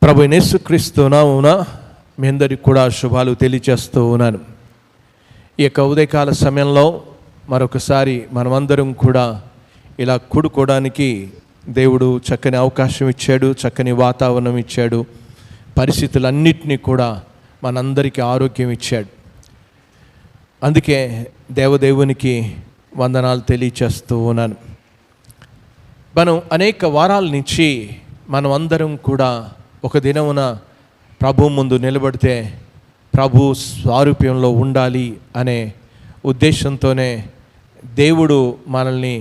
ప్రభు యేసుక్రీస్తు నామమున మీ అందరికీ కూడా శుభాలు తెలియజేస్తూ ఉన్నాను. ఈ యొక్క ఉదయకాల సమయంలో మరొకసారి మనమందరం కూడా ఇలా కూడుకోవడానికి దేవుడు చక్కని అవకాశం ఇచ్చాడు, చక్కని వాతావరణం ఇచ్చాడు, పరిస్థితులన్నిటినీ కూడా మనందరికీ ఆరోగ్యం ఇచ్చాడు. అందుకే దేవదేవునికి వందనాలు తెలియచేస్తూ ఉన్నాను. మనం అనేక వారాల నుంచి మనం అందరం కూడా ఒక దినమున ప్రభు ముందు నిలబడితే ప్రభు స్వారూప్యంలో ఉండాలి అనే ఉద్దేశంతోనే దేవుడు మనల్ని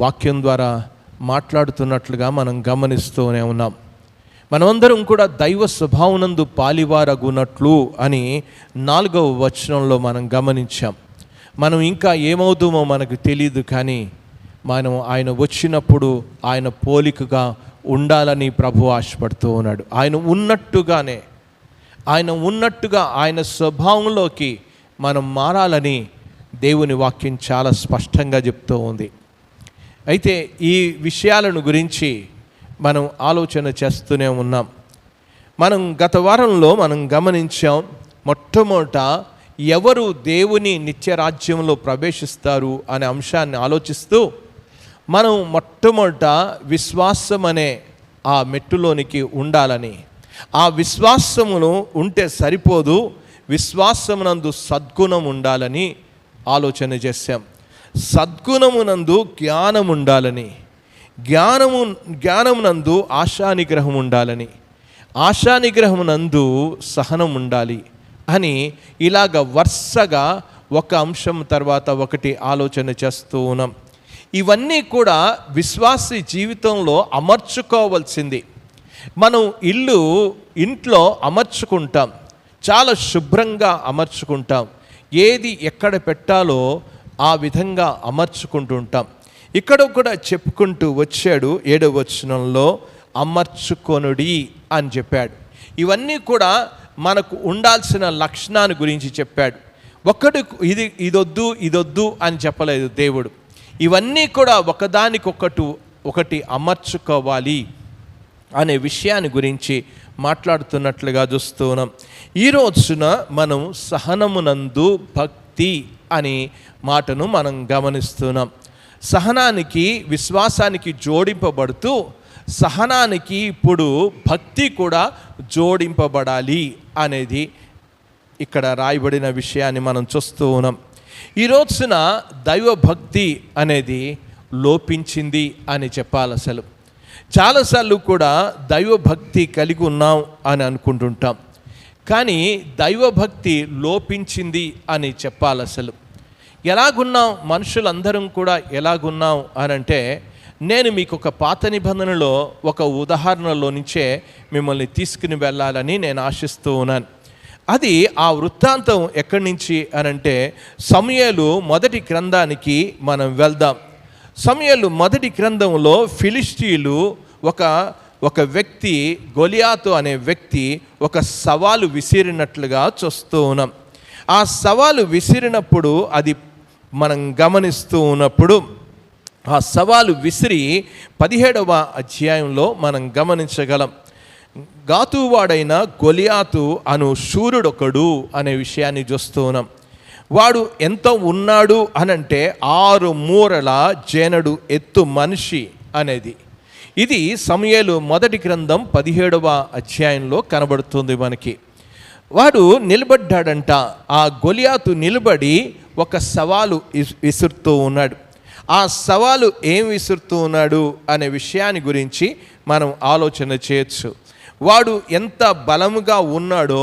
వాక్యం ద్వారా మాట్లాడుతున్నట్లుగా మనం గమనిస్తూనే ఉన్నాం. మనమందరం కూడా దైవ స్వభావనందు పాలివారగునట్లు అని 4వ వచనంలో మనం గమనించాం. మనం ఇంకా ఏమవుతామో మనకు తెలియదు, కానీ మనం ఆయన వచ్చినప్పుడు ఆయన పోలికగా ఉండాలని ప్రభు ఆశపడుతూ ఉన్నాడు. ఆయన ఉన్నట్టుగా ఆయన స్వభావంలోకి మనం మారాలని దేవుని వాక్యం చాలా స్పష్టంగా చెప్తూ ఉంది. అయితే ఈ విషయాలను గురించి మనం ఆలోచన చేస్తూనే ఉన్నాం. మనం గత వారంలో మనం గమనించాం, మొట్టమొదట ఎవరు దేవుని నిత్యరాజ్యంలో ప్రవేశిస్తారు అనే అంశాన్ని ఆలోచిస్తూ మనం మొట్టమొదట విశ్వాసం అనే ఆ మెట్టులోనికి ఉండాలని, ఆ విశ్వాసమును ఉంటే సరిపోదు, విశ్వాసమునందు సద్గుణం ఉండాలని ఆలోచన చేశాం. సద్గుణమునందు జ్ఞానం ఉండాలని, జ్ఞానమునందు ఆశానిగ్రహం ఉండాలని, ఆశానిగ్రహమునందు సహనం ఉండాలి అని ఇలాగ వరుసగా ఒక అంశం తర్వాత ఒకటి ఆలోచన చేస్తూ ఉన్నాం. ఇవన్నీ కూడా విశ్వాసి జీవితంలో అమర్చుకోవాల్సింది. మనం ఇంట్లో అమర్చుకుంటాం, చాలా శుభ్రంగా అమర్చుకుంటాం, ఏది ఎక్కడ పెట్టాలో ఆ విధంగా అమర్చుకుంటుంటాం. ఇక్కడ కూడా చెప్పుకుంటూ వచ్చాడు 7వ వచనంలో, అమర్చుకొనుడి అని చెప్పాడు. ఇవన్నీ కూడా మనకు ఉండాల్సిన లక్షణాన్ని గురించి చెప్పాడు. ఇదొద్దు అని చెప్పలేదు దేవుడు. ఇవన్నీ కూడా ఒకటి అమర్చుకోవాలి అనే విషయాన్ని గురించి మాట్లాడుతున్నట్లుగా చూస్తూ ఉన్నాం. ఈ రోజున మనం సహనమునందు భక్తి అనే మాటను మనం గమనిస్తున్నాం. సహనానికి విశ్వాసానికి జోడింపబడుతూ సహనానికి ఇప్పుడు భక్తి కూడా జోడింపబడాలి అనేది ఇక్కడ రాయబడిన విషయాన్ని మనం చూస్తూ ఉన్నాం. ఈ రోజున దైవభక్తి అనేది లోపించింది అని చెప్పాలి. అసలు చాలాసార్లు కూడా దైవభక్తి కలిగి ఉన్నాం అని అనుకుంటుంటాం, కానీ దైవభక్తి లోపించింది అని చెప్పాలి. అసలు ఎలాగున్నాం, మనుషులందరం కూడా ఎలాగున్నాం అని అంటే, నేను మీకు ఒక పాత నిబంధనలో ఒక ఉదాహరణలో నుంచే మిమ్మల్ని తీసుకుని వెళ్ళాలని నేను ఆశిస్తూ ఉన్నాను. అది ఆ వృత్తాంతం ఎక్కడి నుంచి అనంటే, సమూయేలు మొదటి గ్రంథానికి మనం వెళ్దాం. సమూయేలు మొదటి గ్రంథంలో ఫిలిష్తీయులు ఒక వ్యక్తి, గొలియాతు అనే వ్యక్తి ఒక సవాలు విసిరినట్లుగా చూస్తూ ఉన్నాం. ఆ సవాలు విసిరినప్పుడు అది మనం గమనిస్తూ ఉన్నప్పుడు, ఆ సవాలు విసిరి 17వ అధ్యాయంలో మనం గమనించగలం. గాతువాడైన గొలియాతు అను శూరుడొకడు అనే విషయాన్ని చూస్తూ ఉన్నాం. వాడు ఎంత ఉన్నాడు అనంటే 6 మూరల జేనడు ఎత్తు మనిషి అనేది. ఇది సమూయేలు మొదటి గ్రంథం 17వ అధ్యాయంలో కనబడుతుంది మనకి. వాడు నిలబడ్డాడంట. ఆ గొలియాతు నిలబడి ఒక సవాలు విసురుతూ ఉన్నాడు. ఆ సవాలు ఏం విసురుతూ ఉన్నాడు అనే విషయాన్ని గురించి మనం ఆలోచన చేయొచ్చు. వాడు ఎంత బలముగా ఉన్నాడో,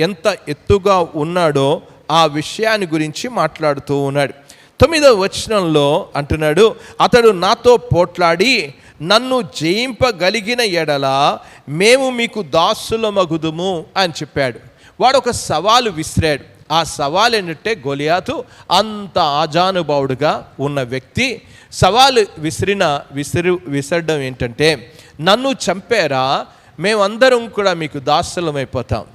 ఎంత ఎత్తుగా ఉన్నాడో ఆ విషయాన్ని గురించి మాట్లాడుతూ ఉన్నాడు. 9వ వచనంలో అంటున్నాడు, అతడు నాతో పోట్లాడి నన్ను జయింపగలిగిన ఎడల మేము మీకు దాసులమగుదుము అని చెప్పాడు. వాడు ఒక సవాలు విసిరాడు. ఆ సవాలు ఏంటంటే, గొలియాతు అంత ఆజానుభావుడుగా ఉన్న వ్యక్తి సవాలు విసరడం ఏంటంటే, నన్ను చంపారా, మేమందరం కూడా మీకు దాసులం అయిపోతాం,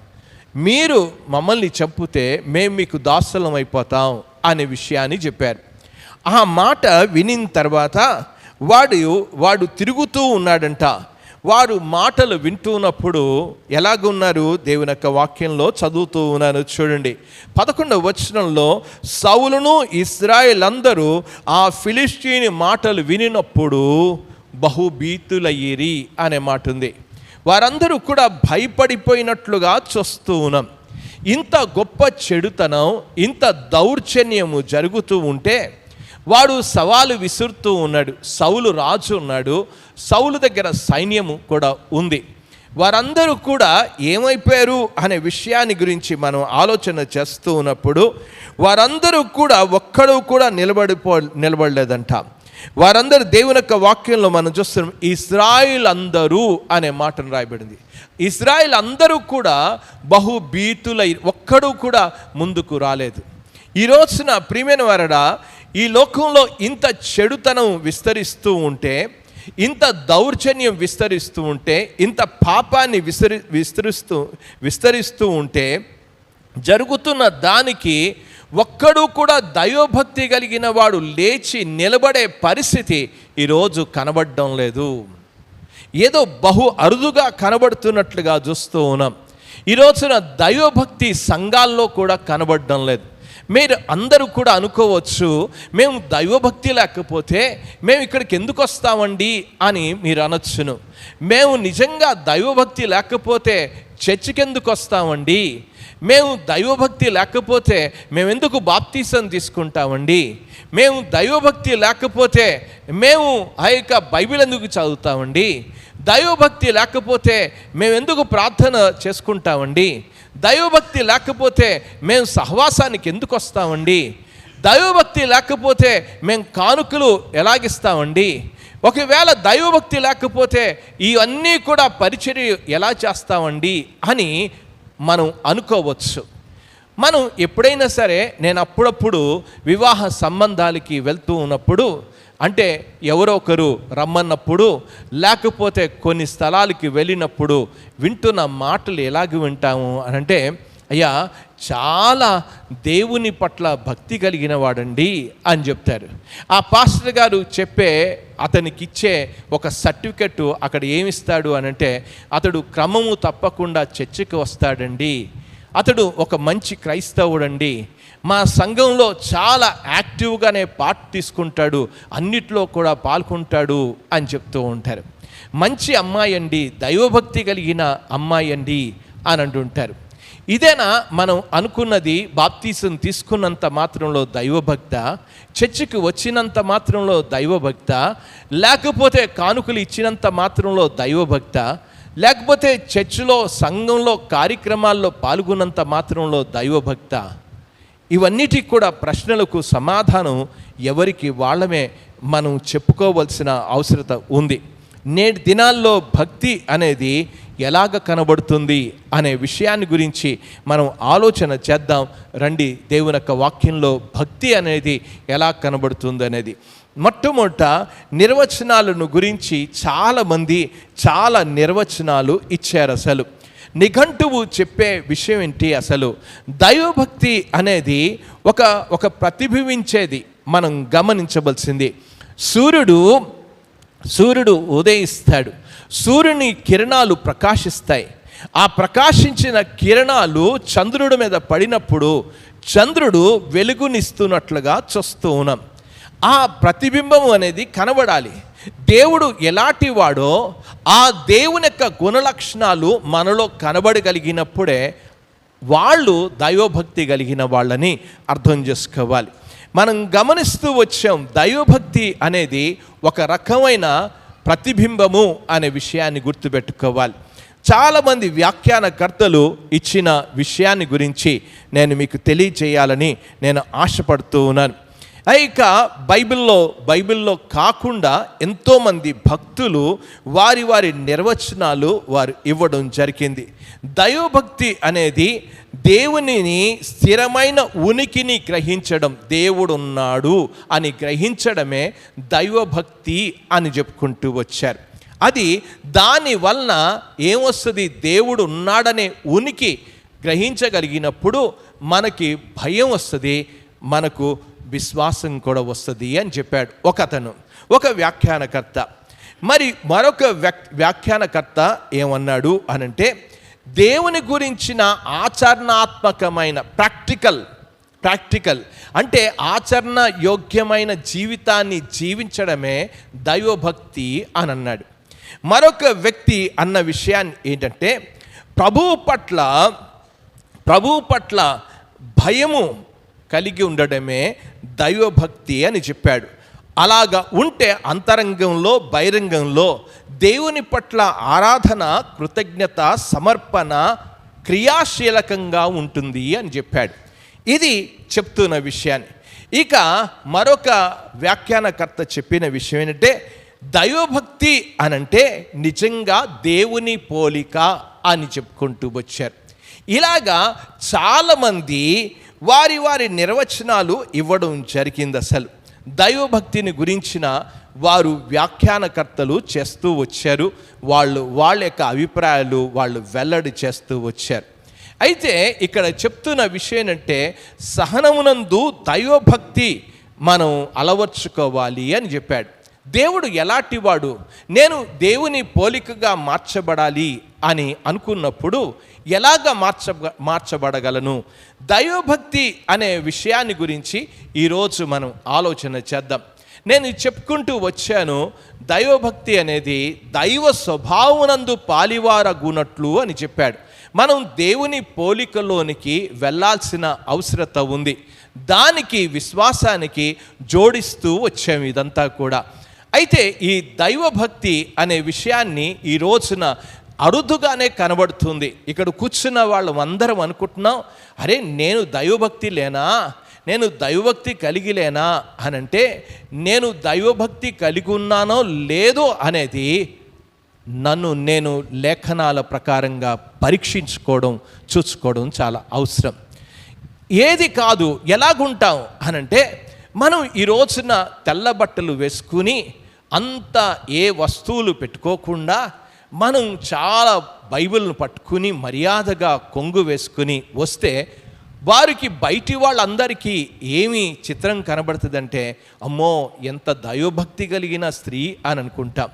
మీరు మమ్మల్ని చంపితే మేము మీకు దాసులం అయిపోతాం అనే విషయాన్ని చెప్పారు. ఆ మాట వినిన తర్వాత వాడు తిరుగుతూ ఉన్నాడంట. వారు మాటలు వింటున్నప్పుడు ఎలాగున్నారు? దేవుని యొక్క వాక్యంలో చదువుతూ ఉన్నాను చూడండి. 11వ వచనంలో, సౌలును ఇశ్రాయేల్ అందరూ ఆ ఫిలిష్తీయుని మాటలు వినినప్పుడు బహుభీతులయ్యిరి అనే మాట ఉంది. వారందరూ కూడా భయపడిపోయినట్లుగా చూస్తూ ఉన్నాం. ఇంత గొప్ప చెడుతనం, ఇంత దౌర్జన్యము జరుగుతూ ఉంటే వాడు సవాలు విసురుతూ ఉన్నాడు. సౌలు రాజు ఉన్నాడు, సౌలు దగ్గర సైన్యము కూడా ఉంది. వారందరూ కూడా ఏమైపోయారు అనే విషయాన్ని గురించి మనం ఆలోచన చేస్తూ ఉన్నప్పుడు వారందరూ కూడా ఒక్కడు కూడా నిలబడలేదంట. వారందరూ దేవుని యొక్క వాక్యంలో మనం చూస్తున్నాం, ఇశ్రాయేల్ అందరూ అనే మాటను రాయబడింది. ఇశ్రాయేల్ అందరూ కూడా బహుభీతులై ఒక్కడు కూడా ముందుకు రాలేదు. ఈ రోజున ప్రియమైన వారడా, ఈ లోకంలో ఇంత చెడుతనం విస్తరిస్తూ ఉంటే, ఇంత దౌర్జన్యం విస్తరిస్తూ ఉంటే, ఇంత పాపాన్ని విస్తరిస్తూ ఉంటే జరుగుతున్న దానికి ఒక్కడు కూడా దైవభక్తి కలిగిన వాడు లేచి నిలబడే పరిస్థితి ఈరోజు కనబడడం లేదు. ఏదో బహు అరుదుగా కనబడుతున్నట్లుగా చూస్తూ ఉన్నాం. ఈ రోజున దైవభక్తి సంఘాల్లో కూడా కనబడడం లేదు. మీరు అందరూ కూడా అనుకోవచ్చు, మేము దైవభక్తి లేకపోతే మేము ఇక్కడికి ఎందుకు వస్తామండి అని మీరు అనొచ్చును. మేము నిజంగా దైవభక్తి లేకపోతే చర్చికి ఎందుకు వస్తామండి? మేము దైవభక్తి లేకపోతే మేము ఎందుకు బాప్తీసం తీసుకుంటామండి? మేము దైవభక్తి లేకపోతే మేము ఆ యొక్క బైబిల్ ఎందుకు చదువుతామండి? దైవభక్తి లేకపోతే మేము ఎందుకు ప్రార్థన చేసుకుంటామండి? దైవభక్తి లేకపోతే మేము సహవాసానికి ఎందుకు వస్తామండి? దైవభక్తి లేకపోతే మేము కానుకలు ఎలాగిస్తామండి? ఒకవేళ దైవభక్తి లేకపోతే ఇవన్నీ కూడా పరిచర్య ఎలా చేస్తామండి అని మనం అనుకోవచ్చు. మనం ఎప్పుడైనా సరే, నేను అప్పుడప్పుడు వివాహ సంబంధాలకి వెళ్తూ ఉన్నప్పుడు, అంటే ఎవరో ఒకరు రమ్మన్నప్పుడు, లేకపోతే కొన్ని స్థలాలకి వెళ్ళినప్పుడు వింటున్న మాటలు ఎలాగ వింటాము అని అంటే, అయ్యా చాలా దేవుని పట్ల భక్తి కలిగిన వాడండి అని చెప్తారు. ఆ పాస్టర్ గారు అతనికి ఇచ్చే ఒక సర్టిఫికెట్ అక్కడ ఏమిస్తాడు అని అంటే, అతడు క్రమము తప్పకుండా చర్చికి వస్తాడండి, అతడు ఒక మంచి క్రైస్తవుడండి, మా సంఘంలో చాలా యాక్టివ్గానే పార్ట్ తీసుకుంటాడు, అన్నిట్లో కూడా పాల్గొంటాడు అని చెప్తూ ఉంటారు. మంచి అమ్మాయి అండి, దైవభక్తి కలిగిన అమ్మాయి అండి అని అంటుంటారు. ఇదేనా మనం అనుకున్నది? బాప్తీసం తీసుకున్నంత మాత్రంలో దైవభక్త, చర్చికి వచ్చినంత మాత్రంలో దైవభక్త, లేకపోతే కానుకలు ఇచ్చినంత మాత్రంలో దైవభక్త, లేకపోతే చర్చిలో సంఘంలో కార్యక్రమాల్లో పాల్గొన్నంత మాత్రంలో దైవభక్త? ఇవన్నిటికి కూడా ప్రశ్నలకు సమాధానం ఎవరికి వాళ్ళమే మనం చెప్పుకోవాల్సిన అవసరత ఉంది. నేటి దినాల్లో భక్తి అనేది ఎలాగ కనబడుతుంది అనే విషయాన్ని గురించి మనం ఆలోచన చేద్దాం రండి. దేవుని యొక్క వాక్యంలో భక్తి అనేది ఎలా కనబడుతుంది అనేది. మొట్టమొదట నిర్వచనాలను గురించి చాలామంది చాలా నిర్వచనాలు ఇచ్చారు. అసలు నిఘంటువు చెప్పే విషయం ఏంటి? అసలు దైవభక్తి అనేది ఒక ప్రతిబింబించేది మనం గమనించవలసింది. సూర్యుడు ఉదయిస్తాడు, సూర్యుని కిరణాలు ప్రకాశిస్తాయి. ఆ ప్రకాశించిన కిరణాలు చంద్రుడి మీద పడినప్పుడు చంద్రుడు వెలుగునిస్తున్నట్లుగా చూస్తూ ఉన్నాం. ఆ ప్రతిబింబం అనేది కనబడాలి. దేవుడు ఎలాంటి వాడో ఆ దేవుని యొక్క గుణలక్షణాలు మనలో కనబడగలిగినప్పుడే వాళ్ళు దైవభక్తి కలిగిన వాళ్ళని అర్థం చేసుకోవాలి. మనం గమనిస్తూ వచ్చాం, దైవభక్తి అనేది ఒక రకమైన ప్రతిబింబము అనే విషయాన్ని గుర్తుపెట్టుకోవాలి. చాలామంది వ్యాఖ్యానకర్తలు ఇచ్చిన విషయాన్ని గురించి నేను మీకు తెలియజేయాలని నేను ఆశపడుతూ ఉన్నాను. ఇక బైబిల్లో కాకుండా ఎంతోమంది భక్తులు వారి నిర్వచనాలు వారు ఇవ్వడం జరిగింది. దైవభక్తి అనేది దేవునిని స్థిరమైన ఉనికిని గ్రహించడం, దేవుడున్నాడు అని గ్రహించడమే దైవభక్తి అని చెప్పుకుంటూ వచ్చారు. అది దాని వలన ఏమొస్తుంది? దేవుడు ఉన్నాడనే ఉనికి గ్రహించగలిగినప్పుడు మనకి భయం వస్తుంది, మనకు విశ్వాసం కూడా వస్తుంది అని చెప్పాడు ఒక వ్యాఖ్యానకర్త. మరి మరొక వ్యాఖ్యానకర్త ఏమన్నాడు అనంటే, దేవుని గురించిన ఆచరణాత్మకమైన ప్రాక్టికల్ అంటే ఆచరణ యోగ్యమైన జీవితాన్ని జీవించడమే దైవభక్తి అని అన్నాడు. మరొక వ్యక్తి అన్న విషయాన్ని ఏంటంటే, ప్రభువు పట్ల భయము కలిగి ఉండడమే దైవభక్తి అని చెప్పాడు. అలాగా ఉంటే అంతరంగంలో బహిరంగంలో దేవుని పట్ల ఆరాధన, కృతజ్ఞత, సమర్పణ క్రియాశీలకంగా ఉంటుంది అని చెప్పాడు. ఇది చెప్తున్న విషయాన్ని. ఇక మరొక వ్యాఖ్యానకర్త చెప్పిన విషయం ఏంటంటే, దైవభక్తి అనంటే నిజంగా దేవుని పోలిక అని చెప్పుకుంటూ వచ్చారు. ఇలాగా చాలామంది వారి నిర్వచనాలు ఇవ్వడం జరిగింది. అసలు దైవభక్తిని గురించిన వారు వ్యాఖ్యానకర్తలు చేస్తూ వచ్చారు. వాళ్ళ యొక్క అభిప్రాయాలు వాళ్ళు వెల్లడి చేస్తూ వచ్చారు. అయితే ఇక్కడ చెప్తున్న విషయం ఏంటంటే, సహనమునందు దైవభక్తి మనం అలవర్చుకోవాలి అని చెప్పాడు. దేవుడు ఎలాంటివాడు, నేను దేవుని పోలికగా మార్చబడాలి అని అనుకున్నప్పుడు ఎలాగ మార్చబడగలను? దైవభక్తి అనే విషయాన్ని గురించి ఈరోజు మనం ఆలోచన చేద్దాం. నేను చెప్పుకుంటూ వచ్చాను, దైవభక్తి అనేది దైవ స్వభావనందు పాలివారగునట్లు అని చెప్పాడు. మనం దేవుని పోలికలోనికి వెళ్ళాల్సిన అవసరత ఉంది. దానికి విశ్వాసానికి జోడిస్తూ వచ్చాము ఇదంతా కూడా. అయితే ఈ దైవభక్తి అనే విషయాన్ని ఈ రోజున అరుదుగానే కనబడుతుంది. ఇక్కడ కూర్చున్న వాళ్ళు అందరం అనుకుంటున్నాం, అరే నేను దైవభక్తి లేనా, నేను దైవభక్తి కలిగి లేనా అనంటే, నేను దైవభక్తి కలిగి ఉన్నానో లేదో అనేది నేను లేఖనాల ప్రకారంగా పరీక్షించుకోవడం, చూసుకోవడం చాలా అవసరం. ఏది కాదు ఎలాగుంటాం అనంటే, మనం ఈ రోజున తెల్ల బట్టలు వేసుకుని అంత ఏ వస్తువులు పెట్టుకోకుండా మనం చాలా బైబిల్ను పట్టుకుని మర్యాదగా కొంగు వేసుకుని వస్తే వారికి బయటి వాళ్ళందరికీ ఏమి చిత్రం కనబడుతుందంటే, అమ్మో ఎంత దైవభక్తి కలిగిన స్త్రీ అని అనుకుంటాం.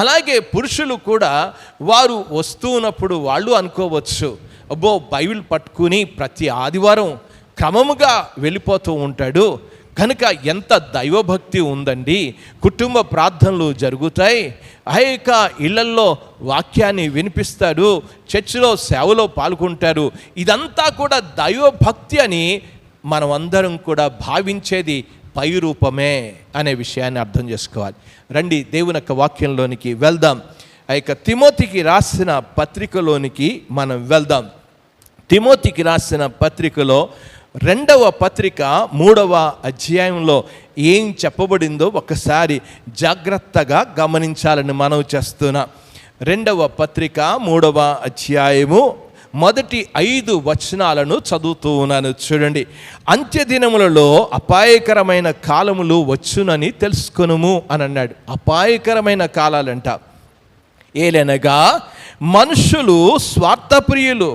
అలాగే పురుషులు కూడా వారు వస్తున్నప్పుడు వాళ్ళు అనుకోవచ్చు, అబ్బో బైబిల్ పట్టుకుని ప్రతి ఆదివారం క్రమముగా వెళ్ళిపోతూ ఉంటాడు కనుక ఎంత దైవభక్తి ఉందండి, కుటుంబ ప్రార్థనలు జరుగుతాయి, అనేక ఇళ్లల్లో వాక్యాన్ని వినిపిస్తాడు, చర్చిలో సేవలో పాల్గొంటారు, ఇదంతా కూడా దైవభక్తి అని మనం అందరం కూడా భావించేది పై రూపమే అనే విషయాన్ని అర్థం చేసుకోవాలి. రండి దేవుని యొక్క వాక్యంలోనికి వెళ్దాం. ఆ యొక్క తిమోతికి రాసిన పత్రికలోనికి మనం వెళ్దాం. తిమోతికి రాసిన పత్రికలో 2వ పత్రిక 3వ అధ్యాయంలో ఏం చెప్పబడిందో ఒకసారి జాగ్రత్తగా గమనించాలని మనవి చేస్తున్నా. 2వ పత్రిక 3వ అధ్యాయము మొదటి 5 వచనాలను చదువుతూ ఉన్నాను. చూడండి. అంత్యదినములలో అపాయకరమైన కాలములు వచ్చునని తెలుసుకొనుము అని అన్నాడు. అపాయకరమైన కాలాలంట. ఏలనగా మనుషులు స్వార్థప్రియులు,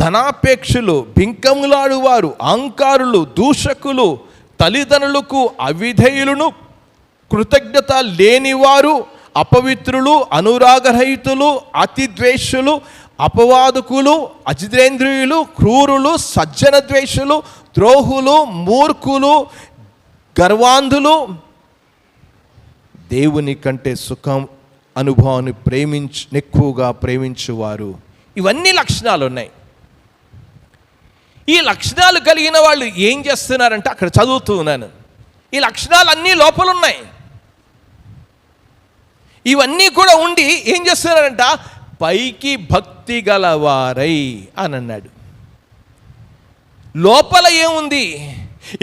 ధనాపేక్షులు, బింకములాడువారు, అహంకారులు, దూషకులు, తల్లిదండ్రులకు అవిధేయులను, కృతజ్ఞత లేనివారు, అపవిత్రులు, అనురాగరహితులు, అతిద్వేషులు, అపవాదకులు, అజితేంద్రియులు, క్రూరులు, సజ్జన ద్వేషులు, ద్రోహులు, మూర్ఖులు, గర్వాంధులు, దేవుని కంటే సుఖం అనుభవాన్ని ఎక్కువగా ప్రేమించువారు. ఇవన్నీ లక్షణాలు ఉన్నాయి. ఈ లక్షణాలు కలిగిన వాళ్ళు ఏం చేస్తున్నారంటే, అక్కడ చదువుతూ ఉన్నాను, ఈ లక్షణాలు అన్నీ లోపల ఉన్నాయి. ఇవన్నీ కూడా ఉండి ఏం చేస్తున్నారంట, పైకి భక్తి గలవారై అని అన్నాడు. లోపల ఏముంది?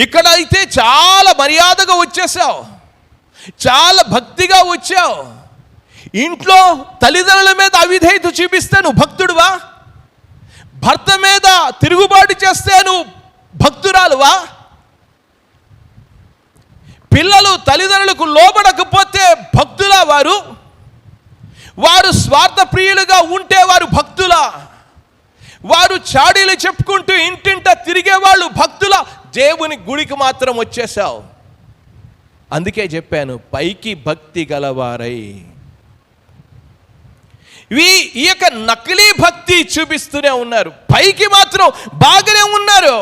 ఇక్కడ అయితే చాలా మర్యాదగా వచ్చేసావు, చాలా భక్తిగా వచ్చావు, ఇంట్లో తల్లిదండ్రుల మీద అవిధేయత చూపిస్తే నువ్వు భక్తుడువా? భర్త మీద తిరుగుబాటు చేస్తే నువ్వు భక్తురాలువా? పిల్లలు తల్లిదండ్రులకు లోబడకపోతే భక్తులా? వారు స్వార్థ ప్రియులుగా ఉంటే వారు భక్తులా? వారు చాడీలు చెప్పుకుంటూ ఇంటింట తిరిగేవాళ్ళు భక్తులా? దేవుని గుడికి మాత్రం వచ్చేసావు. అందుకే చెప్పాను, పైకి భక్తి గలవారై. ఈ యొక్క నకిలీ భక్తి చూపిస్తూనే ఉన్నారు. పైకి మాత్రం బాగానే ఉన్నారు,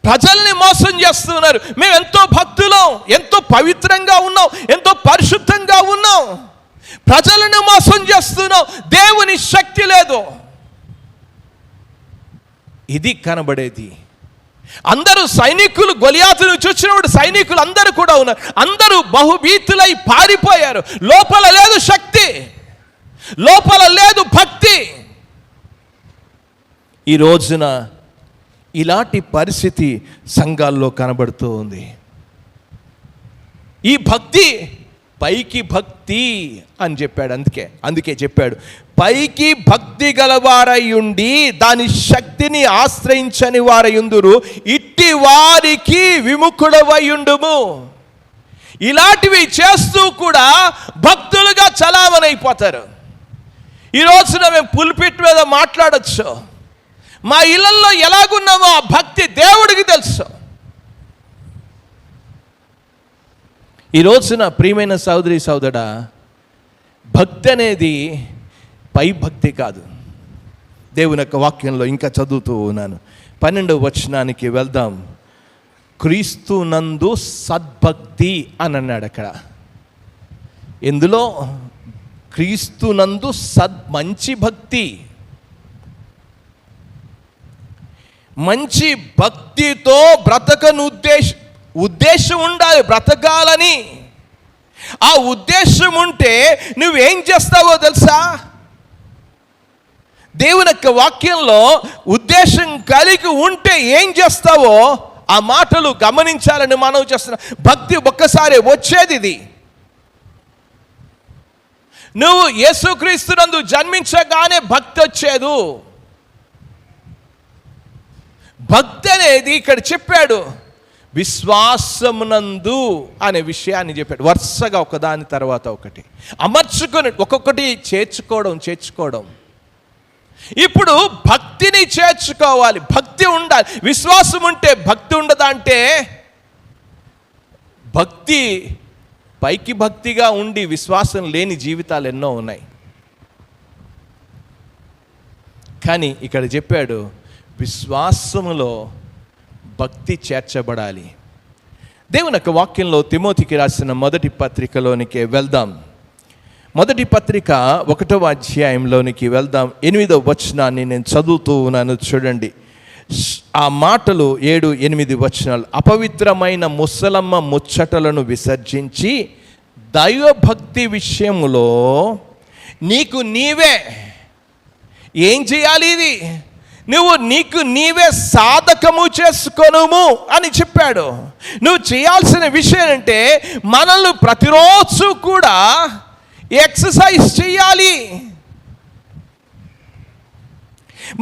ప్రజల్ని మోసం చేస్తున్నారు. మేము ఎంతో భక్తులం, ఎంతో పవిత్రంగా ఉన్నాం, ఎంతో పరిశుద్ధంగా ఉన్నాం, ప్రజలను మోసం చేస్తున్నాం, దేవుని శక్తి లేదు. ఇది కనబడేది. అందరూ సైనికులు గొలియాతును చూసినప్పుడు సైనికులు అందరూ కూడా ఉన్నారు. అందరూ బహుభీతులై పారిపోయారు. లోపల లేదు శక్తి, లోపల లేదు భక్తి. ఈ రోజున ఇలాంటి పరిస్థితి సంఘాల్లో కనబడుతూ ఉంది. ఈ భక్తి పైకి భక్తి అని చెప్పాడు. అందుకే చెప్పాడు, పైకి భక్తి గలవారై ఉండి దాని శక్తిని ఆశ్రయించని వారయుందురు, ఇట్టి వారికి విముఖుడవయుండుము. ఇలాంటివి చేస్తూ కూడా భక్తులుగా చలామణైపోతారు. ఈ రోజున మేము పుల్పిట్ మీద మాట్లాడచ్చు, మా ఇళ్లలో ఎలాగున్నామో ఆ భక్తి దేవుడికి తెలుసు. ఈ రోజున ప్రియమైన సహోదరి సహోదరుడా, భక్తి అనేది పై భక్తి కాదు. దేవుని యొక్క వాక్యంలో ఇంకా చదువుతూ ఉన్నాను, 12వ వచనానికి వెళ్దాం. క్రీస్తు నందు సద్భక్తి అని అన్నాడు అక్కడ. ఎందులో? క్రీస్తు నందు మంచి భక్తి. మంచి భక్తితో బ్రతకను ఉద్దేశం ఉండాలి, బ్రతకాలని. ఆ ఉద్దేశం ఉంటే నువ్వేం చేస్తావో తెలుసా? దేవుని యొక్క వాక్యంలో ఉద్దేశం కలిగి ఉంటే ఏం చేస్తావో ఆ మాటలు గమనించాలని మనవి చేస్తున్నా. భక్తి ఒక్కసారి వచ్చేది ఇది. నువ్వు యేసుక్రీస్తునందు జన్మించగానే భక్తి వచ్చేదు. భక్తి అనేది ఇక్కడ చెప్పాడు, విశ్వాసమునందు అనే విషయాన్ని చెప్పాడు. వరుసగా ఒకదాని తర్వాత ఒకటి అమర్చుకొని ఒక్కొక్కటి చేర్చుకోవడం. ఇప్పుడు భక్తిని చేర్చుకోవాలి, భక్తి ఉండాలి. విశ్వాసం ఉంటే భక్తి ఉండదా అంటే, భక్తి పైకి భక్తిగా ఉండి విశ్వాసం లేని జీవితాలు ఎన్నో ఉన్నాయి. కానీ ఇక్కడ చెప్పాడు, విశ్వాసములో భక్తి చేర్చబడాలి. దేవుని యొక్క వాక్యంలో తిమోతికి రాసిన మొదటి పత్రికలోనికి వెళ్దాం. మొదటి పత్రిక 1వ అధ్యాయంలోనికి వెళ్దాం. 8వ వచనాన్ని నేను చదువుతూ ఉన్నాను, చూడండి. ఆ మాటలు 7, 8 వచనాలు. అపవిత్రమైన ముసలమ్మ ముచ్చటలను విసర్జించి దైవభక్తి విషయములో నీకు నీవే ఏం చేయాలి? ఇది నీకు నీవే సాధకము చేసుకొనుము అని చెప్పాడు. నువ్వు చేయాల్సిన విషయం అంటే, మనల్ని ప్రతిరోజు కూడా ఎక్సర్సైజ్ చేయాలి.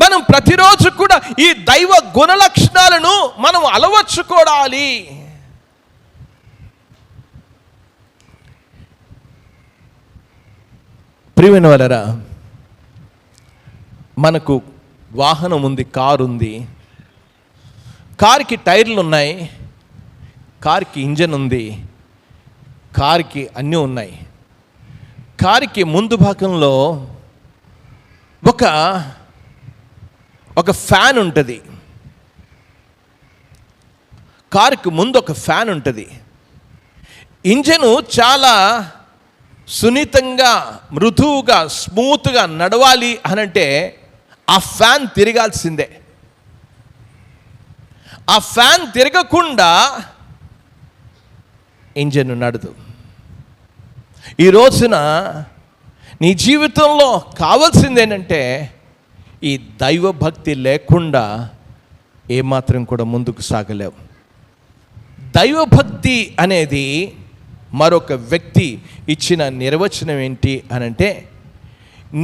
మనం ప్రతిరోజు కూడా ఈ దైవ గుణ లక్షణాలను మనం అలవర్చుకోవాలి. ప్రియమైన వారరా, మనకు వాహనం ఉంది, కారు ఉంది. కారుకి టైర్లు ఉన్నాయి, కారుకి ఇంజన్ ఉంది, కారుకి అన్నీ ఉన్నాయి. కారుకి ముందు భాగంలో ఒక ఫ్యాన్ ఉంటుంది. కారుకి ముందు ఒక ఫ్యాన్ ఉంటుంది. ఇంజను చాలా సున్నితంగా, మృదువుగా, స్మూత్గా నడవాలి అనంటే ఆ ఫ్యాన్ తిరగాల్సిందే. ఆ ఫ్యాన్ తిరగకుండా ఇంజన్ నడదు. ఈ రోజున నీ జీవితంలో కావాల్సింది ఏంటంటే, ఈ దైవభక్తి లేకుండా ఏమాత్రం కూడా ముందుకు సాగలేవు. దైవభక్తి అనేది మరొక వ్యక్తి ఇచ్చిన నిర్వచనం ఏంటి అనంటే,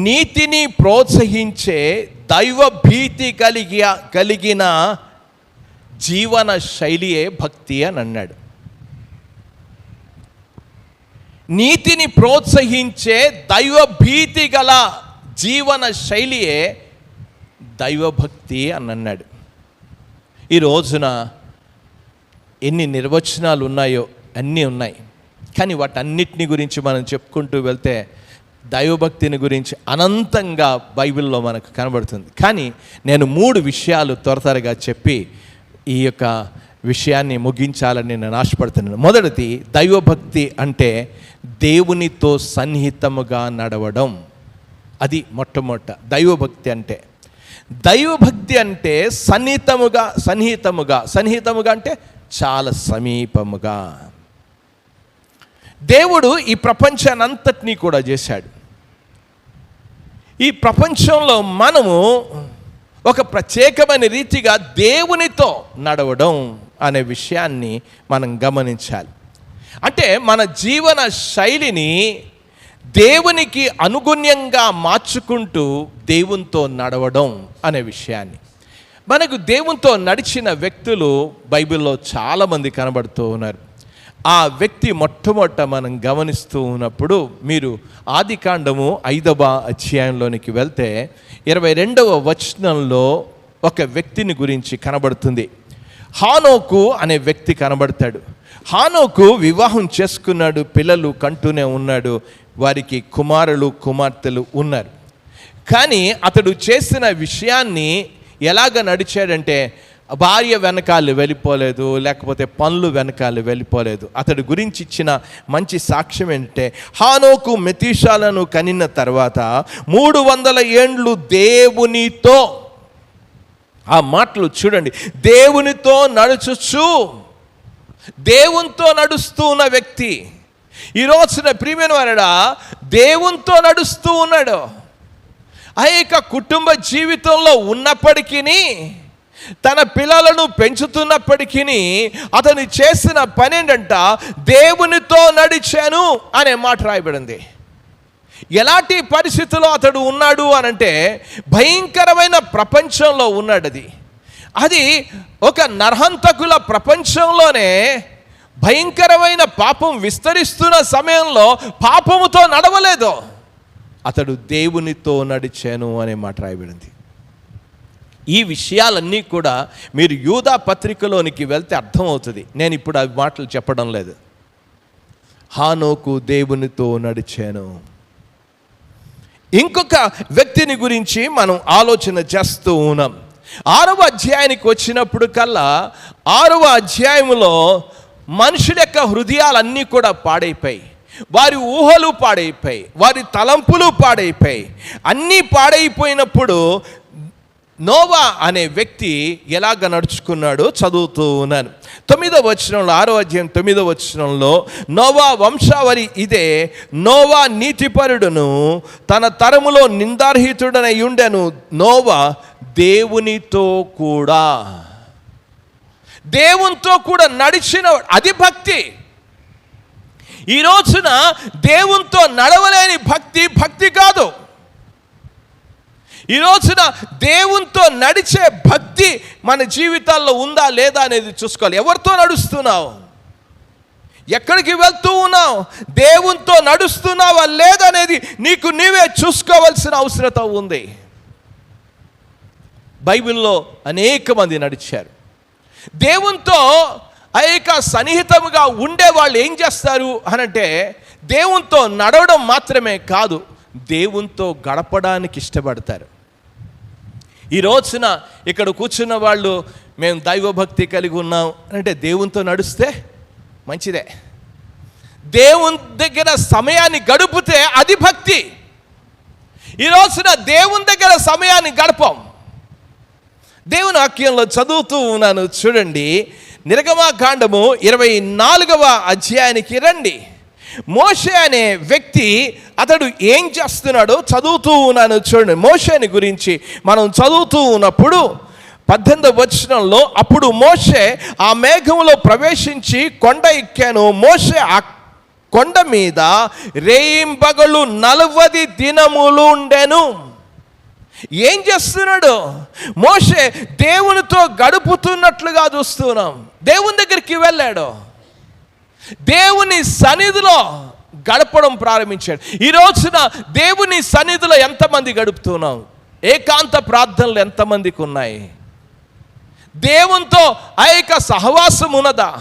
నీతిని ప్రోత్సహించే దైవభీతి కలిగిన జీవన శైలియే భక్తి అని అన్నాడు. నీతిని ప్రోత్సహించే దైవభీతి గల జీవన శైలియే దైవభక్తి అని అన్నాడు. ఈ రోజున ఎన్ని నిర్వచనాలు ఉన్నాయో అన్నీ ఉన్నాయి. కానీ వాటన్నిటిని గురించి మనం చెప్పుకుంటూ వెళ్తే దైవభక్తిని గురించి అనంతంగా బైబిల్లో మనకు కనబడుతుంది. కానీ నేను 3 విషయాలు త్వరగా చెప్పి ఈ యొక్క విషయాన్ని ముగించాలని నేను ఆశపడుతున్నాను. మొదటిది, దైవభక్తి అంటే దేవునితో సన్నిహితముగా నడవడం. అది మొట్టమొదట దైవభక్తి అంటే. దైవభక్తి అంటే సన్నిహితముగా అంటే చాలా సమీపముగా. దేవుడు ఈ ప్రపంచానంతటినీ కూడా చేశాడు. ఈ ప్రపంచంలో మనము ఒక ప్రత్యేకమైన రీతిగా దేవునితో నడవడం అనే విషయాన్ని మనం గమనించాలి. అంటే మన జీవన శైలిని దేవునికి అనుగుణ్యంగా మార్చుకుంటూ దేవునితో నడవడం అనే విషయాన్ని. మనకు దేవునితో నడిచిన వ్యక్తులు బైబిల్లో చాలామంది కనబడుతూ ఉన్నారు. ఆ వ్యక్తి మొట్టమొదట మనం గమనిస్తూ ఉన్నప్పుడు మీరు ఆదికాండము 5వ అధ్యాయంలోనికి వెళ్తే 22వ వచనంలో ఒక వ్యక్తిని గురించి కనబడుతుంది. హానోకు అనే వ్యక్తి కనబడతాడు. హానోకు వివాహం చేసుకున్నాడు, పిల్లలు కంటూనే ఉన్నాడు, వారికి కుమారులు కుమార్తెలు ఉన్నారు. కానీ అతడు చేసిన విషయాన్ని ఎలాగ నడిచాడంటే భార్య వెనకాల వెళ్ళిపోలేదు, లేకపోతే పనులు వెనకాల వెళ్ళిపోలేదు. అతడి గురించి ఇచ్చిన మంచి సాక్ష్యం ఏంటంటే, హానోకు మెతూషాలను కనిన తర్వాత 300 ఏండ్లు దేవునితో, ఆ మాటలు చూడండి, దేవునితో నడుచుచు, దేవునితో నడుస్తూ ఉన్న వ్యక్తి ఈ రోజున ప్రియమైన వారడా దేవునితో నడుస్తూ ఉన్నాడు. ఆ యొక్క కుటుంబ జీవితంలో ఉన్నప్పటికీ, తన పిల్లలను పెంచుతున్నప్పటికీ అతను చేసిన పని ఏంటంట, దేవునితో నడిచాను అనే మాట రాయబడింది. ఎలాంటి పరిస్థితుల్లో అతడు ఉన్నాడు అనంటే భయంకరమైన ప్రపంచంలో ఉన్నాడు. అది ఒక నరహంతకుల ప్రపంచంలోనే భయంకరమైన పాపం విస్తరిస్తున్న సమయంలో పాపముతో నడవలేదు, అతడు దేవునితో నడిచాను అనే మాట రాయబడింది. ఈ విషయాలన్నీ కూడా మీరు యూదా పత్రికలోనికి వెళ్తే అర్థమవుతుంది. నేను ఇప్పుడు ఆ మాటలు చెప్పడం లేదు. హానోకు దేవునితో నడిచాను. ఇంకొక వ్యక్తిని గురించి మనం ఆలోచన చేస్తూ ఉన్నాం. 6వ అధ్యాయానికి వచ్చినప్పుడు కల్లా 6వ అధ్యాయంలో మనుషుల యొక్క హృదయాలన్నీ కూడా పాడైపోయి, వారి ఊహలు పాడైపోయి, వారి తలంపులు పాడైపోయి, అన్నీ పాడైపోయినప్పుడు నోవా అనే వ్యక్తి ఎలాగ నడుచుకున్నాడో చదువుతూ ఉన్నాను. 9వ వచనంలో, 6వ అధ్యాయం 9వ వచనంలో, నోవా వంశావళి ఇదే, నోవా నీతిపరుడును తన తరములో నిందార్హితుడనై ఉండెను. నోవా దేవునితో కూడా నడిచిన, అది భక్తి. ఈ రోజున దేవునితో నడవలేని భక్తి కాదు. ఈ రోజున దేవునితో నడిచే భక్తి మన జీవితాల్లో ఉందా లేదా అనేది చూసుకోవాలి. ఎవరితో నడుస్తున్నావు? ఎక్కడికి వెళ్తూ ఉన్నావు? దేవునితో నడుస్తున్నావా లేదనేది నీకు నీవే చూసుకోవాల్సిన అవసరత ఉంది. బైబిల్లో అనేక మంది నడిచారు. దేవునితో అనేక సన్నిహితముగా ఉండే వాళ్ళు ఏం చేస్తారు అనంటే, దేవునితో నడవడం మాత్రమే కాదు, దేవునితో గడపడానికి ఇష్టపడతారు. ఈ రోజున ఇక్కడ కూర్చున్న వాళ్ళు మేము దైవభక్తి కలిగి ఉన్నాం అంటే దేవునితో నడుస్తే మంచిదే. దేవుని దగ్గర సమయాన్ని గడిపితే అది భక్తి. ఈ రోజున దేవుని దగ్గర సమయాన్ని గడపం. దేవుని వాక్యంలో చదువుతూ ఉన్నాను చూడండి, నిర్గమకాండము 24వ అధ్యాయానికి రండి. మోషే అనే వ్యక్తి అతడు ఏం చేస్తున్నాడో చదువుతూ ఉన్నాను చూడండి. మోషేని గురించి మనం చదువుతూ ఉన్నప్పుడు 18వ వచనంలో, అప్పుడు మోషే ఆ మేఘంలో ప్రవేశించి కొండ ఎక్కాను. మోషే ఆ కొండ మీద రేయింబగళ్ళు 40 దినములు ఉండెను. ఏం చేస్తున్నాడు? మోషే దేవునితో గడుపుతున్నట్లుగా చూస్తున్నాం. దేవుని దగ్గరికి వెళ్ళాడు, దేవుని సన్నిధిలో గడపడం ప్రారంభించాడు. ఈ రోజున దేవుని సన్నిధిలో ఎంతమంది గడుపుతున్నాం? ఏకాంత ప్రార్థనలు ఎంతమందికి ఉన్నాయి? దేవునితో ఆ యొక్క సహవాసం ఉన్నదా?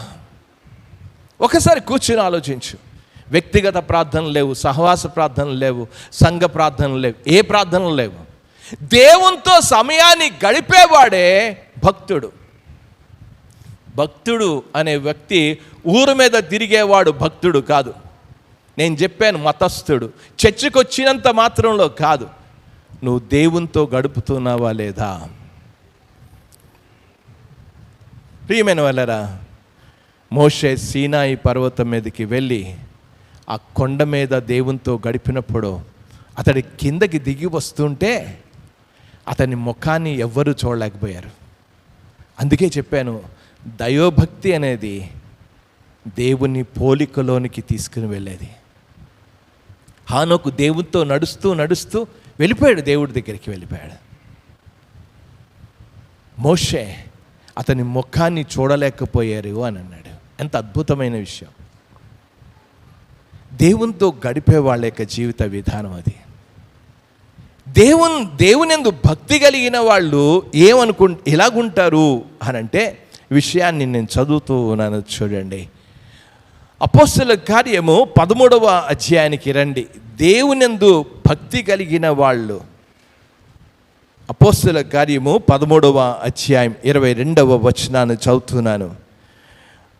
ఒకసారి కూర్చుని ఆలోచించు. వ్యక్తిగత ప్రార్థనలు లేవు, సహవాస ప్రార్థనలు లేవు, సంఘ ప్రార్థనలు లేవు, ఏ ప్రార్థనలు లేవు. దేవునితో సమయాన్ని గడిపేవాడే భక్తుడు. భక్తుడు అనే వ్యక్తి ఊరు మీద తిరిగేవాడు భక్తుడు కాదు. నేను చెప్పాను, మతస్థుడు. చర్చికి వచ్చినంత మాత్రంలో కాదు, నువ్వు దేవునితో గడుపుతున్నావా లేదా? ప్రియమైన వాళ్ళరా, మోషే సీనాయి పర్వతం మీదకి వెళ్ళి ఆ కొండ మీద దేవునితో గడిపినప్పుడు అతడి కిందకి దిగి వస్తుంటే అతని ముఖాన్ని ఎవ్వరూ చూడలేకపోయారు. అందుకే చెప్పాను, దైవభక్తి అనేది దేవుని పోలికలోనికి తీసుకుని వెళ్ళేది. హానోకు దేవునితో నడుస్తూ నడుస్తూ వెళ్ళిపోయాడు, దేవుడి దగ్గరికి వెళ్ళిపోయాడు. మోషే అతని ముఖాన్ని చూడలేకపోయారు అని అన్నాడు. ఎంత అద్భుతమైన విషయం! దేవునితో గడిపే వాళ్ళ యొక్క జీవిత విధానం అది. దేవునియందు భక్తి కలిగిన వాళ్ళు ఎలాగుంటారు అని అంటే, విషయాన్ని నేను చదువుతూ ఉన్నాను, చూడండి. అపోస్తలుల కార్యము 13వ అధ్యాయానికి రండి. దేవునియందు భక్తి కలిగిన వాళ్ళు, అపోస్తలుల కార్యము 13వ అధ్యాయం 22వ వచనాన్ని చదువుతున్నాను.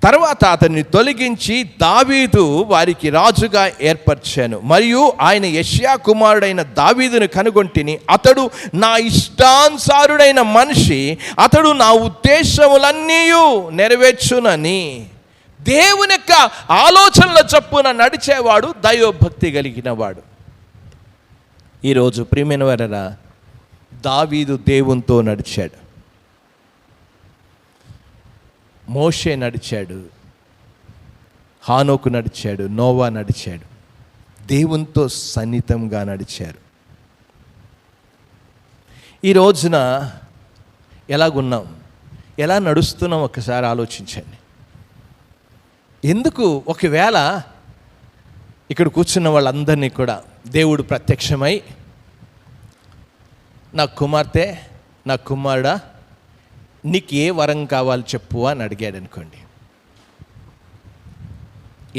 తర్వాత అతన్ని తొలగించి దావీదు వారికి రాజుగా ఏర్పరిచాను, మరియు ఆయన యెషయా కుమారుడైన దావీదును కనుగొంటిని. అతడు నా ఇష్టానుసారుడైన మనిషి, అతడు నా ఉద్దేశములన్నీ నెరవేర్చునని. దేవుని యొక్క ఆలోచనల చొప్పున నడిచేవాడు దైవభక్తి కలిగిన వాడు. ఈరోజు ప్రియమైన వారరా, దావీదు దేవునితో నడిచాడు, మోషే నడిచాడు, హానోకు నడిచాడు, నోవా నడిచాడు, దేవునితో సన్నిహితంగా నడిచారు. ఈ రోజున ఎలాగున్నాం, ఎలా నడుస్తున్నాం ఒకసారి ఆలోచించండి. ఎందుకు ఒకవేళ ఇక్కడ కూర్చున్న వాళ్ళందరినీ కూడా దేవుడు ప్రత్యక్షమై, నా కుమార్తె, నా కుమారుడా, నీకు ఏ వరం కావాలి చెప్పు అని అడిగాడు అనుకోండి,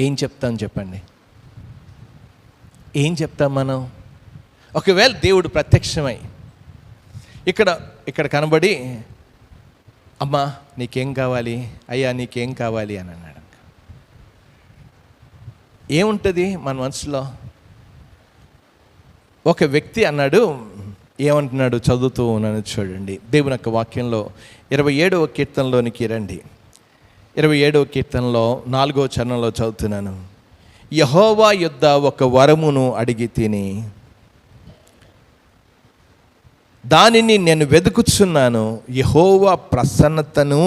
ఏం చెప్తాం చెప్పండి? ఏం చెప్తాం మనం? ఒకవేళ దేవుడు ప్రత్యక్షమై ఇక్కడ కనబడి, అమ్మా నీకేం కావాలి, అయ్యా నీకేం కావాలి అని అన్నాడు, ఏముంటుంది మన మనసులో? ఒక వ్యక్తి అన్నాడు, ఏమంటున్నాడు చదువుతూ ఉన్నాను చూడండి. దేవుని యొక్క వాక్యంలో 27వ కీర్తనలోనికి రండి. 27వ కీర్తనలో 4వ చరణంలో చదువుతున్నాను. యెహోవా యొద్ద ఒక వరమును అడిగి తిని దానిని నేను వెతుకుచున్నాను. యెహోవా ప్రసన్నతను